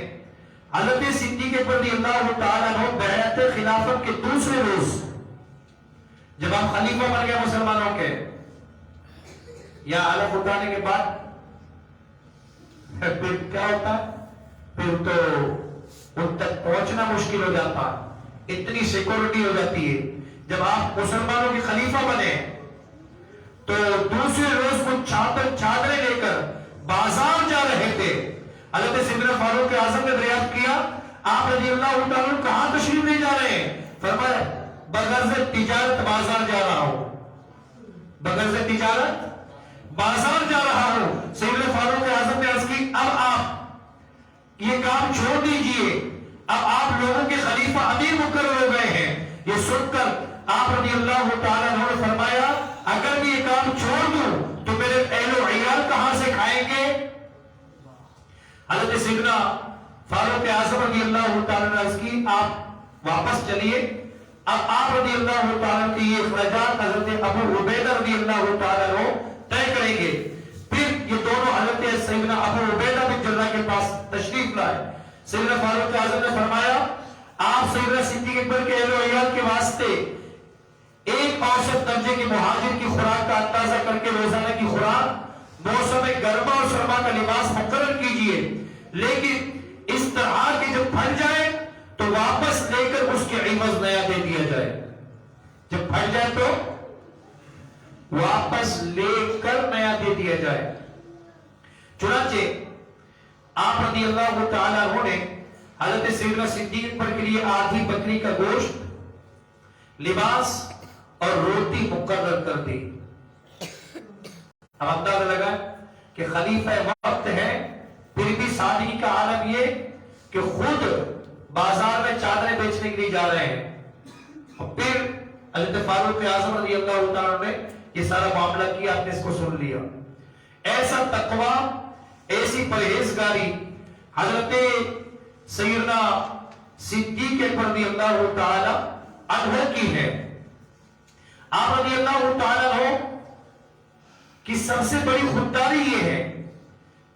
[SPEAKER 1] حضرت صدیق اکبر رضی اللہ تعالیٰ عنہ بیعت خلافت کے دوسرے روز جب آپ خلیفہ بن گئے مسلمانوں کے، یا علم اٹھانے کے بعد پھر کیا ہوتا ہے؟ پھر تو ان تک پہنچنا مشکل ہو جاتا، اتنی سیکورٹی ہو جاتی ہے۔ جب آپ مسلمانوں کے خلیفہ بنے تو دوسرے روز کو چادریں لے کر بازار جا رہے تھے۔ حضرت سیدنا فاروق اعظم نے دریافت کیا، آپ رضی اللہ تعالیٰ کہاں تشریف لے جا رہے ہیں؟ فرمایا بغرض تجارت بازار جا رہا ہوں، بغرض تجارت بازار جا رہا ہوں۔ سیدنا فاروق اعظم نے عرض کی، اب آپ یہ کام چھوڑ دیجئے، اب آپ لوگوں کے خلیفہ امیر مقرر ہو گئے ہیں۔ یہ سن کر آپ رضی اللہ تعالیٰ عنہ نے فرمایا، اگر بھی یہ کام چھوڑ دوں تو میرے اہل و عیال کہاں سے کھائیں گے؟ حضرت سیدنا فاروق اعظم رضی اللہ تعالیٰ نے عرض کی، آپ واپس چلیے۔ اب آپ رضی اللہ تعالیٰ کی یہ اخراجات حضرت ابو عبیدہ رضی اللہ تعالیٰ عنہ طے کریں گے۔ پھر یہ دونوں حضرت سیدنا ابو عبیدہ بن جرح کے پاس تشریف لائے۔ سیدنا فاروق اعظم نے فرمایا، آپ سیدنا صدیق اکبر کے اہل و عیال کے واسطے ایک اوسط درجے کے مہاجر کی خوراک کا اندازہ کر کے روزانہ کی خوراک، موسم گرما اور سرما کا لباس مقرر کیجئے، لیکن اس طرح کے جب پھٹ جائے تو واپس لے کر اس کے عوض نیا دے دیا جائے۔ جب پھٹ جائے تو واپس لے کر نیا دے دیا جائے۔ چنانچہ آپ رضی اللہ تعالیٰ عنہ نے حضرت سیدنا صدیق اکبر کے لیے آدھی بکری کا گوشت، لباس اور روٹی مقرر کر دی۔ اب اندازہ لگا کہ خلیفہ وقت ہے، پھر بھی سادگی کا عالم یہ کہ خود بازار میں چادریں بیچنے کے لیے جا رہے ہیں۔ اور پھر حضرت فاروق اعظم رضی اللہ تعالیٰ نے یہ سارا معاملہ کیا، آپ نے اس کو سن لیا۔ ایسا تقویٰ، ایسی پرہیزگاری حضرت سیدنا صدیق اکبر رضی اللہ تعالیٰ عنہ کی ہے۔ آپ رضی اللہ تعالیٰ عنہ کی سب سے بڑی خودداری یہ ہے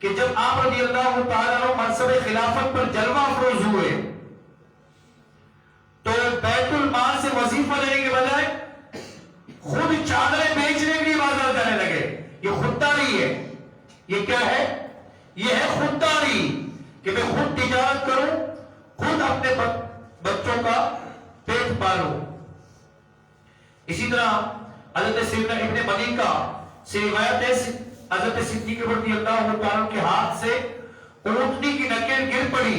[SPEAKER 1] کہ جب آپ رضی اللہ تعالیٰ عنہ منصب خلافت پر جلوہ افروز ہوئے تو بیت المال سے وظیفہ لینے کے بجائے خود چادریں بیچنے کے لیے بازار جانے لگے۔ یہ خودداری ہے۔ یہ کیا ہے؟ یہ ہے خودداری کہ میں خود تجارت کروں، خود اپنے بچوں کا پیٹ پالوں۔ اسی طرح حضرت سیدنا ابن ملیکہ سے روایت ہے، حضرت صدیق رضی اللہ تعالیٰ کے ہاتھ سے اونٹنی کی نکیل گر پڑی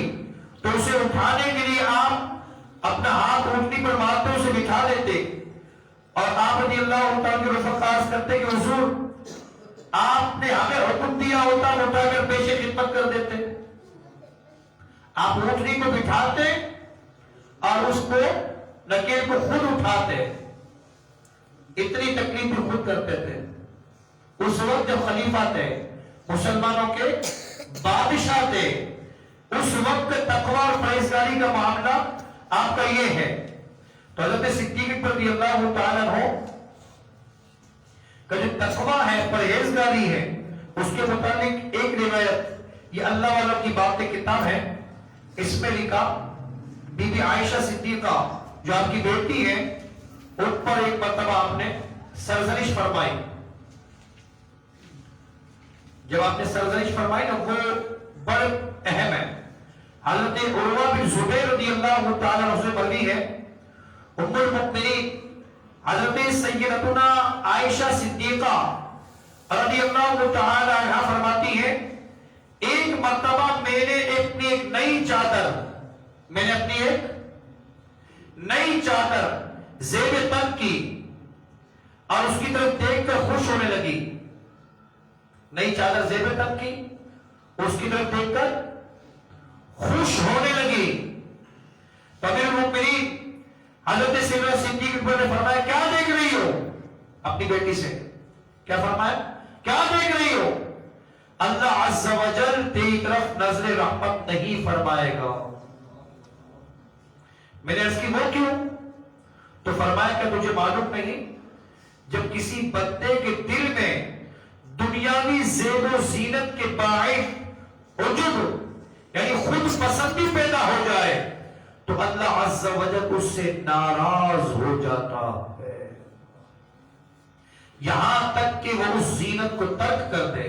[SPEAKER 1] تو اسے اٹھانے کے لیے آپ اپنا ہاتھ اونٹنی پر مارتے اسے بٹھا لیتے، اور آپ رضی اللہ تعالیٰ کے رفقا عرض کرتے کہ حضور آپ نے ہمیں حکم دیا ہوتا اٹھا کر پیش خدمت کر دیتے۔ آپ اونٹنی کو بٹھاتے اور اس کو نکیل کو خود اٹھاتے، اتنی تکلیف بھی خود کرتے تھے۔ اس وقت جب خلیفہ تھے، مسلمانوں کے بادشاہ تھے، اس وقت تقویٰ اور پرہیزگاری کا معاملہ آپ کا یہ ہے۔ تو حضرت صدیق رضی اللہ تعالیٰ عنہ کا جو تقویٰ ہے، پرہیزگاری ہے، اس کے متعلق ایک روایت، یہ اللہ والوں کی باتیں کتاب ہے، اس میں لکھا بی بی عائشہ صدیقہ جو آپ کی بیٹی ہے، ان پر ایک مرتبہ آپ نے سرزنش فرمائی. جب آپ نے سرزنش فرمائی نا، وہ بڑے اہم ہے. حضرت عروہ بن زبیر رضی اللہ تعالیٰ عنہ سے مروی ہے، ام المؤمنین حضرت سیدتنا عائشہ صدیقہ رضی اللہ تعالیٰ عنہ فرماتی ہے، ایک مرتبہ میں نے اپنی ایک نئی چادر زیب تن کی اور اس کی طرف دیکھ کر خوش ہونے لگی. نئی چادر زیب تن کی، اس کی طرف دیکھ کر خوش ہونے لگی. تو امیر المؤمنین حضرت سیدنا صدیق اکبر نے فرمایا، کیا دیکھ رہی ہو؟ اپنی بیٹی سے کیا فرمایا؟ کیا دیکھ رہی ہو؟ اللہ عز و جل تیری طرف نظر رحمت نہیں فرمائے گا. میں نے عرض کی وہ کیوں؟ تو فرمایا کہ تجھے معلوم نہیں، جب کسی بندے کے دل میں دنیاوی زیب و زینت کے باعث عجب یعنی خود پسندی پیدا ہو جائے تو اللہ عز و جل اس سے ناراض ہو جاتا ہے، یہاں تک کہ وہ اس زینت کو ترک کر دے.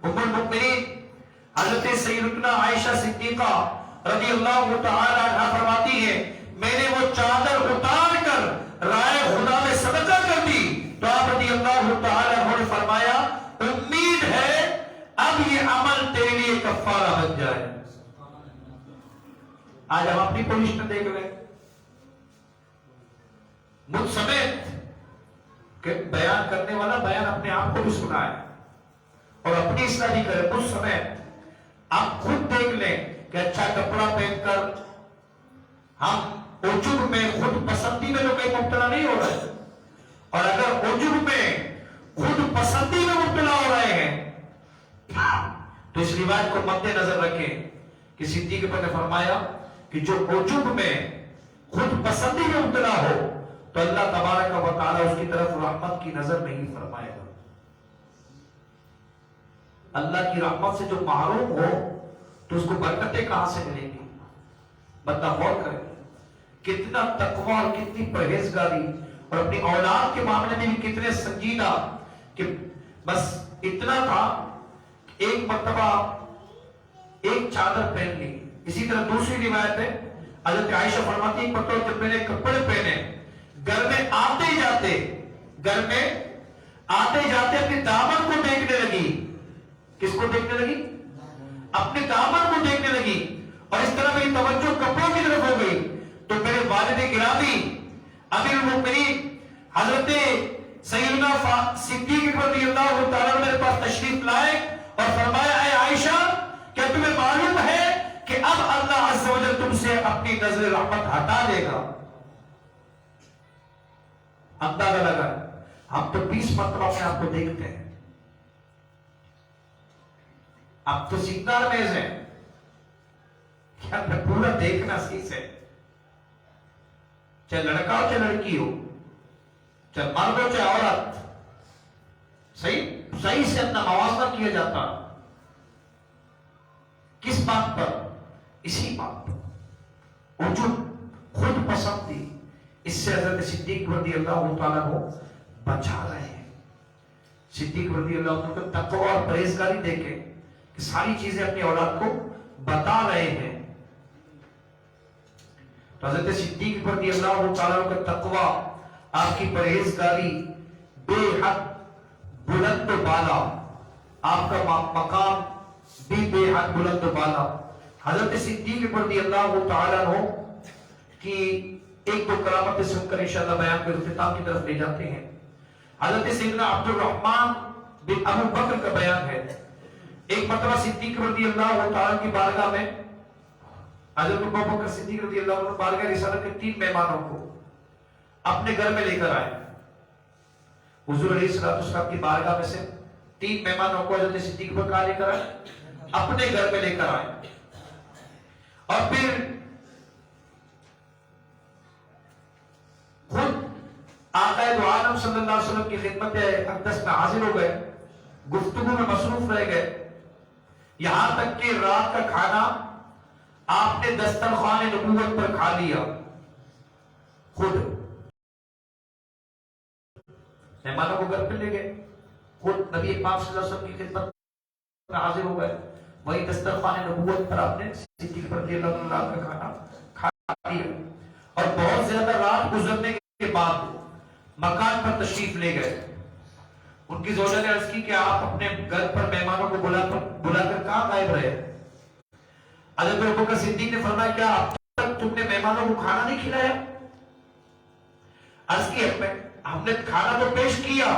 [SPEAKER 1] ام المؤمنین حضرت سیدتنا عائشہ صدیقہ رضی اللہ تعالی عنہ فرماتی ہے، میں نے وہ چادر اتار کر رائے خدا میں صدقہ کر دی تو آپ رضی اللہ تعالی عنہ نے فرمایا، امید ہے اب یہ عمل تیرے لیے کفارہ بن جائے. آج ہم اپنی پوزیشن دیکھ لیں، مجھ سمیت کہ بیان کرنے والا بیان اپنے آپ کو بھی سنائے اور اپنی اصلاح نہیں کرے، مجھ سمیت آپ خود دیکھ لیں کہ اچھا کپڑا پہن کر ہم عجب میں خود پسندی میں تو کہیں مبتلا نہیں ہو رہے، اور اگر عجب میں خود پسندی میں مبتلا ہو رہے ہیں تو اس روایت کو مد نظر رکھیں کہ صدیق اکبر نے فرمایا کہ جو عجب میں خود پسندی میں مبتلا ہو تو اللہ تبارک و تعالی اس کی طرف رحمت کی نظر نہیں فرمائے گا. اللہ کی رحمت سے جو محروم ہو تو اس کو برکتیں کہاں سے ملیں گی؟ بندہ غور کرے کتنا تقویٰ اور کتنی پرہیزگاری اور اپنی اولاد کے معاملے میں بھی کتنے سنجیدہ کہ بس اتنا تھا کہ ایک مرتبہ ایک چادر پہن لی. اسی طرح دوسری روایت ہے حضرت عائشہ فرماتی ایک مرتبہ جب میں نے کپڑے پہنے گھر میں آتے جاتے اپنے دامن کو دیکھنے لگی. کس کو دیکھنے لگی؟ اپنے دامن کو دیکھنے لگی اور اس طرح میری توجہ کپڑوں کی طرف ہو گئی تو میرے والد گرامی امیر المؤمنین حضرت سیدنا صدیق رضی اللہ تعالیٰ میرے پاس تشریف لائے اور فرمایا، اے عائشہ کیا تمہیں معلوم ہے کہ اب اللہ عز و جل تم سے اپنی نظر رحمت ہٹا دے گا؟ اندازہ لگا ہم تو 20 مرتبہ اپنے آپ کو دیکھتے ہیں، اب تو سیدھار میز ہے کیا میں پورا دیکھنا سیکھ ہے، چاہے لڑکا ہو چاہے لڑکی ہو، چاہے مرد ہو چاہے عورت، صحیح سے اپنا موازنہ کیا جاتا. کس بات پر؟ اسی بات پر عجب خود پسندی. اس سے حضرت صدیق رضی اللہ تعالیٰ کو بچا رہے ہیں. صدیق رضی اللہ عنہ کو تقویٰ اور پرہیزگاری دیکھے کہ ساری چیزیں اپنی اولاد کو بتا رہے ہیں. تو حضرت صدیق رضی اللہ تعالیٰ کا تقویٰ، آپ کی پرہیزگاری بے حد بلند و بالا، آپ کا مقام بھی بے حد بلند و بالا. حضرت صدیق رضی اللہ تعالیٰ عنہ کی ایک دو کرامتیں سن کر انشاءاللہ بیان کے اختتام کی طرف لے جاتے ہیں. حضرت سیدنا عبد الرحمن بن ابو بکر کا بیان ہے، ایک مرتبہ صدیق رضی اللہ تعالیٰ کی بارگاہ میں حضرت ابو بکر صدیق رضی اللہ عنہ بارگاہ رسالت کے 3 مہمانوں کو اپنے گھر میں لے کر آئے. حضور علیہ السلام کی بارگاہ میں سے 3 مہمانوں کو حضرت صدیق پر کہاں لے کر آئے؟ اپنے گھر میں لے کر آئے. اور پھر خود آقا دو عالم صلی اللہ علیہ وسلم کی خدمت اقدس میں حاضر ہو گئے، گفتگو میں مصروف رہ گئے، یہاں تک کہ رات کا کھانا آپ نے دسترخوان نبوت پر کھا لیا، خود مہمانوں کو گھر پہ لے گئے، خود نبی پاک صلی اللہ علیہ وسلم کی خدمت میں حاضر ہو گئے، وہی دسترخوان نبوت پر آپ نے صدیق رضی اللہ عنہ کا کھانا کھا لیا، اور بہت زیادہ رات گزرنے کے بعد مکان پر تشریف لے گئے۔ ان کی زوجہ نے عرض کی کہ آپ اپنے گھر پر مہمانوں کو بلا کر کہاں غائب رہے؟ حضرت ابوبکر صدیق نے فرمایا کیا اب تک تم نے مہمانوں کو کھانا نہیں کھلایا؟ عرض کی ہم نے کھانا تو پیش کیا،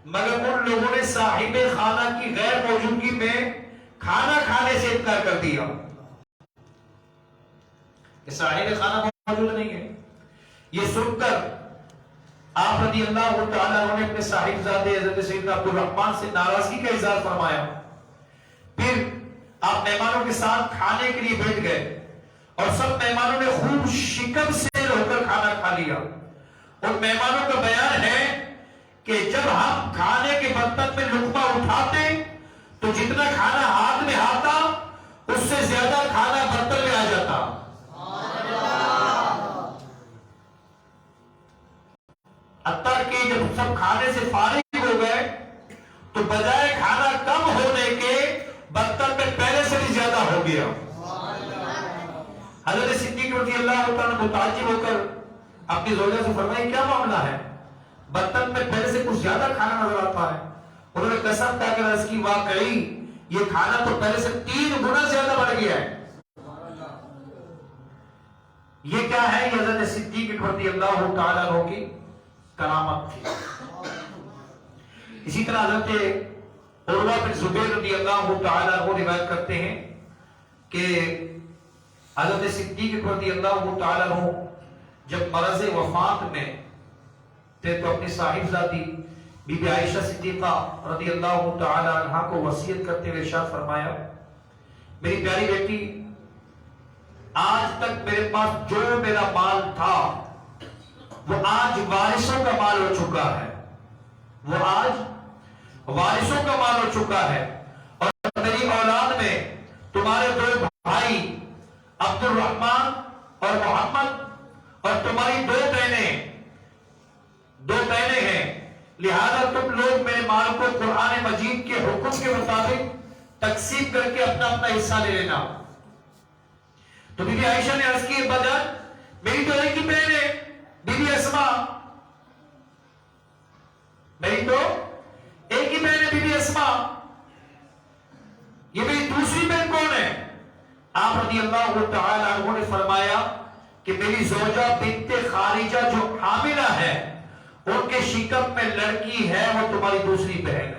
[SPEAKER 1] مگر ان لوگوں نے صاحب خانہ کی غیر موجودگی میں کھانا کھانے سے انکار کر دیا کہ صاحب خانہ موجود نہیں ہے۔ یہ سن کر آپ رضی اللہ تعالیٰ عنہ نے اپنے صاحبزادے حضرت سیدنا عبد الرحمن سے ناراضگی کا اظہار فرمایا، پھر آپ مہمانوں کے ساتھ کھانے کے لیے بیٹھ گئے اور سب مہمانوں نے خوب شکم سے ہو کر کھانا کھا لیا۔ ان مہمانوں کا بیان ہے کہ جب ہم کھانے کے برتن میں لقمہ اٹھاتے تو جتنا کھانا ہاتھ میں آتا اس سے زیادہ کھانا برتن میں آ جاتا، حتیٰ کہ جب سب کھانے سے فارغ ہو گئے تو بجائے کھانا کم ہونے کے برتن میں پہلے سے بھی زیادہ ہو گیا۔ حضرت صدیق رضی اللہ عنہ متعجب ہو کر اپنی زوجہ سے فرمائے کیا معاملہ ہے؟ برتن میں پہلے سے کچھ زیادہ کھانا نظر آتا ہے۔ انہوں نے قسم کھا کر عرض کی واقعی یہ کھانا تو پہلے سے 3 گنا زیادہ بڑھ گیا ہے۔ یہ کیا ہے؟ یہ حضرت صدیق رضی اللہ تعالیٰ عنہ کی کرامت تھی۔ اسی طرح حضرت عروہ بن زبیر رضی اللہ تعالیٰ عنہ روایت کرتے ہیں کہ حضرت صدیق رضی اللہ تعالیٰ عنہ جب مرض وفات میں تھے تو اپنی صاحبزادی بی بی عائشہ صدیقہ رضی اللہ تعالیٰ عنہ کو وصیت کرتے ہوئے ارشاد فرمایا، میری پیاری بیٹی، آج تک میرے پاس جو میرا مال تھا وہ آج وارثوں کا مال ہو چکا ہے، وہ آج وارثوں کا مال ہو چکا ہے، اور میری اولاد میں تمہارے 2 بھائی عبد الرحمن اور محمد اور تمہاری 2 بہنیں ہیں، لہذا تم لوگ میرے مال کو قرآن مجید کے حکم کے مطابق تقسیم کر کے اپنا اپنا حصہ لے لینا۔ تو بی بی عائشہ نے عرض کی ابا میری تو ایک ہی بہن ہے بی بی اسما، میری تو ایک ہی بہن ہے بی بی اسما، یہ میری دوسری بہن کون ہے؟ آپ رضی اللہ تعالی عنہ نے فرمایا کہ میری زوجہ بنت خارجہ جو حاملہ ہے ان کے شکم میں لڑکی ہے، وہ تمہاری دوسری بہن ہے۔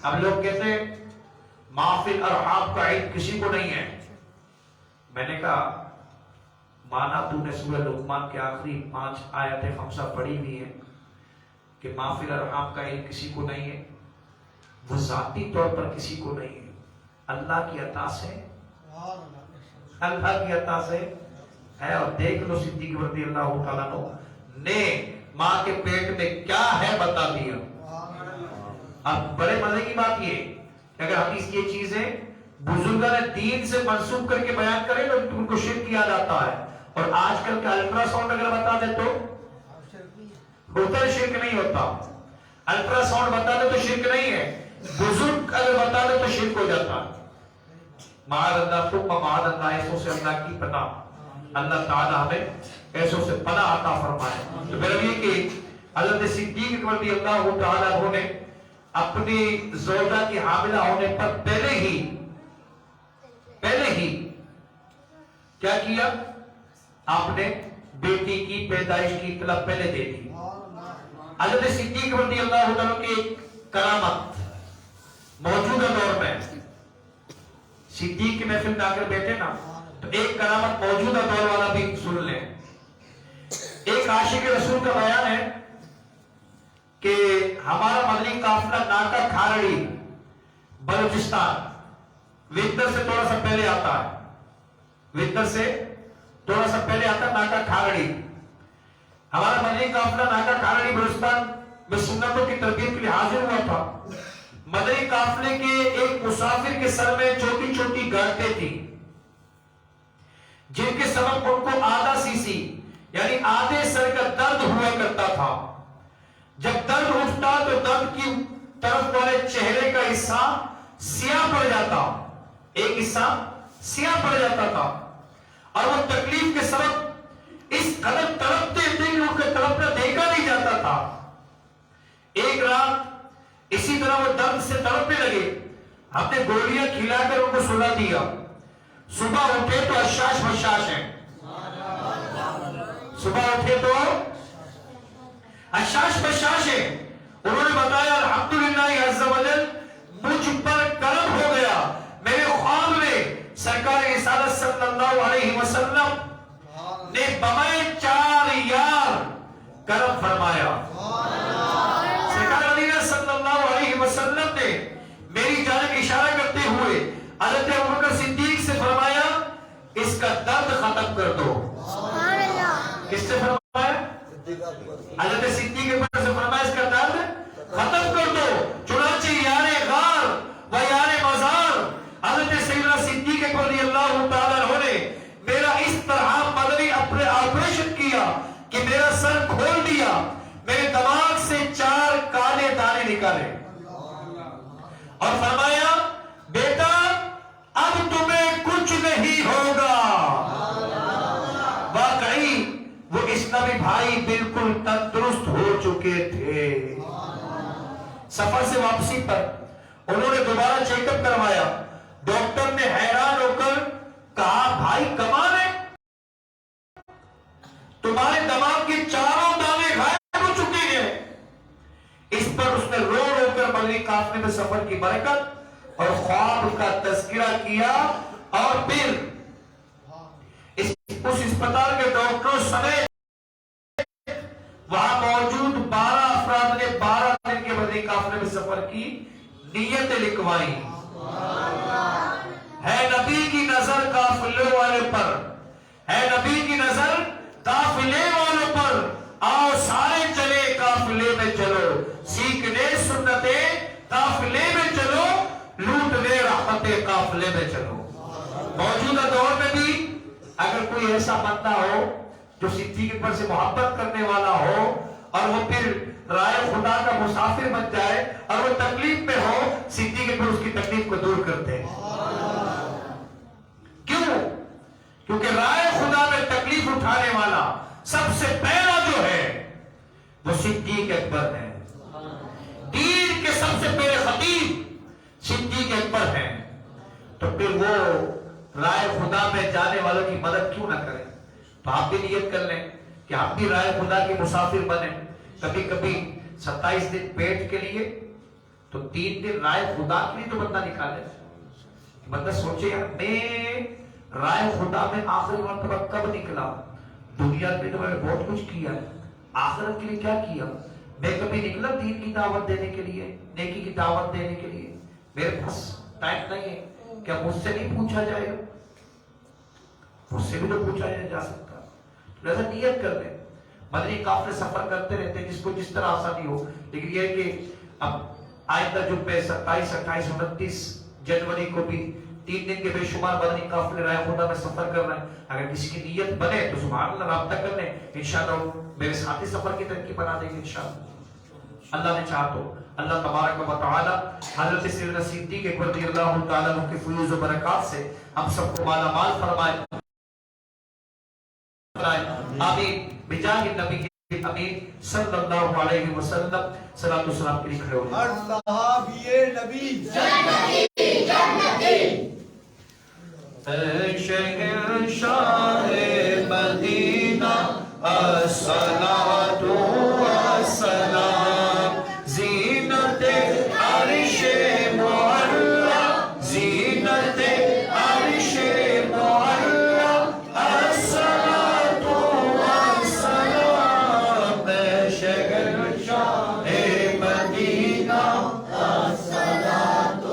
[SPEAKER 1] اب لوگ کہتے ہیں معافی الارحام کا علم کسی کو نہیں ہے۔ میں نے کہا مانا تو نے سورہ لقمان کے آخری 5 آیت 5 پڑھی ہوئی ہے کہ معافی الارحام کا علم کسی کو نہیں ہے، وہ ذاتی طور پر کسی کو نہیں ہے، اللہ کی عطا سے، اللہ کی عطا سے ہے۔ اور دیکھ لو صدیق رضی اللہ تعالیٰ عنہ نے ماں کے پیٹ میں کیا ہے بتا دیا۔ اب بڑے مزے کی بات یہ کہ اگر ہم اس یہ چیزیں بزرگان دین سے منسوب کر کے بیان کریں تو ان کو شرک کیا جاتا ہے، اور آج کل کا الٹرا ساؤنڈ اگر بتا دے تو ہوتا ہے، شرک نہیں ہوتا۔ الٹرا ساؤنڈ بتا دے تو شرک نہیں ہے، بزرگ اگر بتا دے تو شرک ہو جاتا ہے۔ معاذ اللہ ثم معاذ اللہ، ایسوں سے اللہ کی پناہ، اللہ تعالی ہمیں ایسوں سے پناہ عطا فرمائے۔ تو میرا یہ کہ حضرت صدیق رضی اللہ تعالی عنہ نے اپنی زوجہ کی حاملہ ہونے پر پہلے ہی کیا کیا؟ آپ نے بیٹی کی پیدائش کی اطلاع پہلے دے دی۔ حضرت صدیق رضی اللہ تعالیٰ کی ایک کرامت موجودہ دور میں، صدیق کی محفل میں آ کر بیٹھے نا تو ایک کرامت موجودہ دور والا بھی سن لیں۔ ایک عاشق رسول کا بیان ہے کہ ہمارا مدنی قافلہ ناکا کھارڑی بلوچستان وندر سے تھوڑا سا پہلے آتا ہے، ناکا کھارڑی، مدنی قافلہ ناکا کھارڑی بلوچستان میں سنتوں کی تربیت کے لیے حاضر ہوا تھا. مدنی قافلے کے ایک مسافر کے سر میں چھوٹی چھوٹی گانٹیں تھی جن کے سبب ان کو آدھا سی یعنی آدھے سر کا درد ہوا کرتا تھا. جب درد اٹھتا تو درد کی طرف والے چہرے کا حصہ سیاہ پڑ جاتا, ایک حصہ سیاہ پڑ جاتا تھا, اور وہ تکلیف کے سبب اس قدر تڑپتے تھے کہ ان کا تڑپنا دیکھا نہیں جاتا تھا. ایک رات اسی طرح وہ درد سے تڑپنے لگے. ہم نے گولیاں کھلا کر ان کو سلا دیا. صبح اٹھے تو اشاش بشاش ہیں, صبح اٹھے تو اشاش بشاش ہیں. انہوں نے بتایا الحمدللہ عز و جل مجھ پر کرم ہو گیا. میرے خواب میں سرکار رسالت صلی اللہ علیہ وسلم نے بمائے 4 یار کرم فرمایا. سرکار مدینہ صلی اللہ علیہ وسلم نے میری جانب اشارہ کرتے ہوئے حضرت ابوبکر صدیق سے فرمایا اس کا درد ختم کر دو. کس سے فرمایا؟ حضرت صدیق کے پاس سے فرمایا اس کا درد ختم کر دو. چنانچہ یار غار و یار مزار حضرت سیدنا صدیق رضی اللہ تعالیٰ عنہ نے میرا اس طرح مدنی آپریشن کیا کہ میرا سر کھول دیا, میرے دماغ سے 4 کالے دانے نکالے اور فرمایا بیٹا اب تمہیں کچھ نہیں ہوگا. واقعی وہ اسلامی بھائی بالکل تندرست ہو چکے تھے. سفر سے واپسی پر انہوں نے دوبارہ چیک اپ کروایا. ڈاکٹر نے حیران ہو کر کہا بھائی کمال ہے, تمہارے دماغ کے 4 دانے غائب ہو چکے ہیں. اس پر اس نے رو رو کر مدنی قافلے میں سفر کی برکت اور خواب کا تذکرہ کیا, اور پھر اس اسپتال کے ڈاکٹروں سمیت وہاں موجود 12 افراد نے 12 دن کے مدنی قافلے میں سفر کی نیتیں لکھوائی. ہے نبی کی نظر قافلے والے پر, ہے نبی کی نظر قافلے والوں پر, آؤ سارے چلے قافلے میں چلو, سیکھنے سنتیں قافلے میں چلو, لوٹنے رحمتیں قافلے میں چلو. موجودہ دور میں بھی اگر کوئی ایسا بندہ ہو جو صدیق اکبر سے محبت کرنے والا ہو اور وہ پھر رائے خدا کا مسافر بن جائے اور وہ تکلیف میں ہو, صدیق اکبر اس کی تکلیف کو دور کرتے ہیں. کیوں؟ کیونکہ رائے خدا میں تکلیف اٹھانے والا سب سے پہلا جو ہے وہ صدیق اکبر ہے. دین کے سب سے پہلے خطیب صدیق اکبر ہیں. تو پھر وہ رائے خدا میں جانے والوں کی مدد کیوں نہ کریں؟ تو آپ بھی نیت کر لیں کہ آپ بھی رائے خدا کے مسافر بنیں. کبھی کبھی 27 دن پیٹ کے لیے تو 3 دن رائے خدا کے لیے تو بندہ نکالے. بندہ سوچے یار میں رائے خدا میں آخری مرتبہ کب نکلا؟ دنیا میں تو میں نے بہت کچھ کیا ہے, آخرت کے لیے کیا کیا؟ میں کبھی نکلا دین کی دعوت دینے کے لیے, نیکی کی دعوت دینے کے لیے؟ میرے پاس ٹائم نہیں ہے. کیا مجھ سے نہیں پوچھا جائے گا؟ مجھ سے بھی تو پوچھا جا سکتا. لہذا نیت کر لیں. مدنی قافلے سفر کرتے رہتے ہیں جس کو جس طرح آسانی ہو, لیکن یہ ہے کہ اب آئندہ جمعے 27, 28, 29 جنوری کو بھی 3 دن کے بے شمار مدنی قافلے رائے خدا میں سفر کرنا ہے. اگر کسی کی نیت بنے تو سبحان اللہ رابطہ کر لیں, انشاءاللہ میرے ساتھی سفر کی ترکیب بنا دیں گے انشاءاللہ. اللہ نے چاہا تو اللہ تبارک و تعالی حضرت سیدنا صدیق اکبر رضی اللہ تعالیٰ عنہ کے فیوز و برکات سے ہم سب کو مالا مال فرمائے. آمین. بجاہ نبی امین صلی اللہ علیہ وسلم. صلاۃ و سلام کے لیے کھڑے ہو جائیں.
[SPEAKER 3] ہر صحابی نبی
[SPEAKER 2] جنتی جنتی.
[SPEAKER 1] اے شہنشاہ مدینہ الصلاۃ والسلام, زینت عرش معلا, زینت عرش معلا, الصلاۃ والسلام. اے شہنشاہ مدینہ الصلاۃ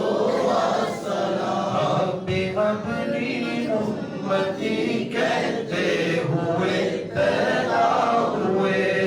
[SPEAKER 1] والسلام. اپنی امتی کہتے ہوئے پیدا ہوئے,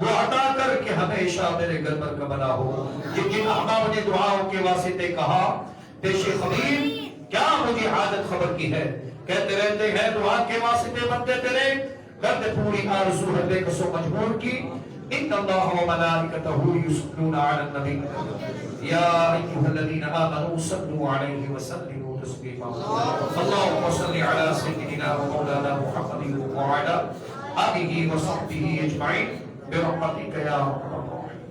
[SPEAKER 4] وہ عطا کر کے ہمیشہ میرے گھر پر کا بنا ہو. یہ جن احباب نے دعاؤں کے واسطے کہا پیش خبیر کیا مجھے عادت خبر کی ہے کہتے رہتے ہیں دعا کے واسطے بندے تیرے گھر میں پوری آرزو ہے بے کسو مجبور کی. ان اللہ و ملائکتہ یصلون علی النبی یا ایھا الذین آمنوا صلوا علیہ وسلموا تسلیما. اللهم صل علی سیدنا و مولانا محمد وعلی آلہ وصحبہ اجمعین برحمتک یا ارحم الراحمین.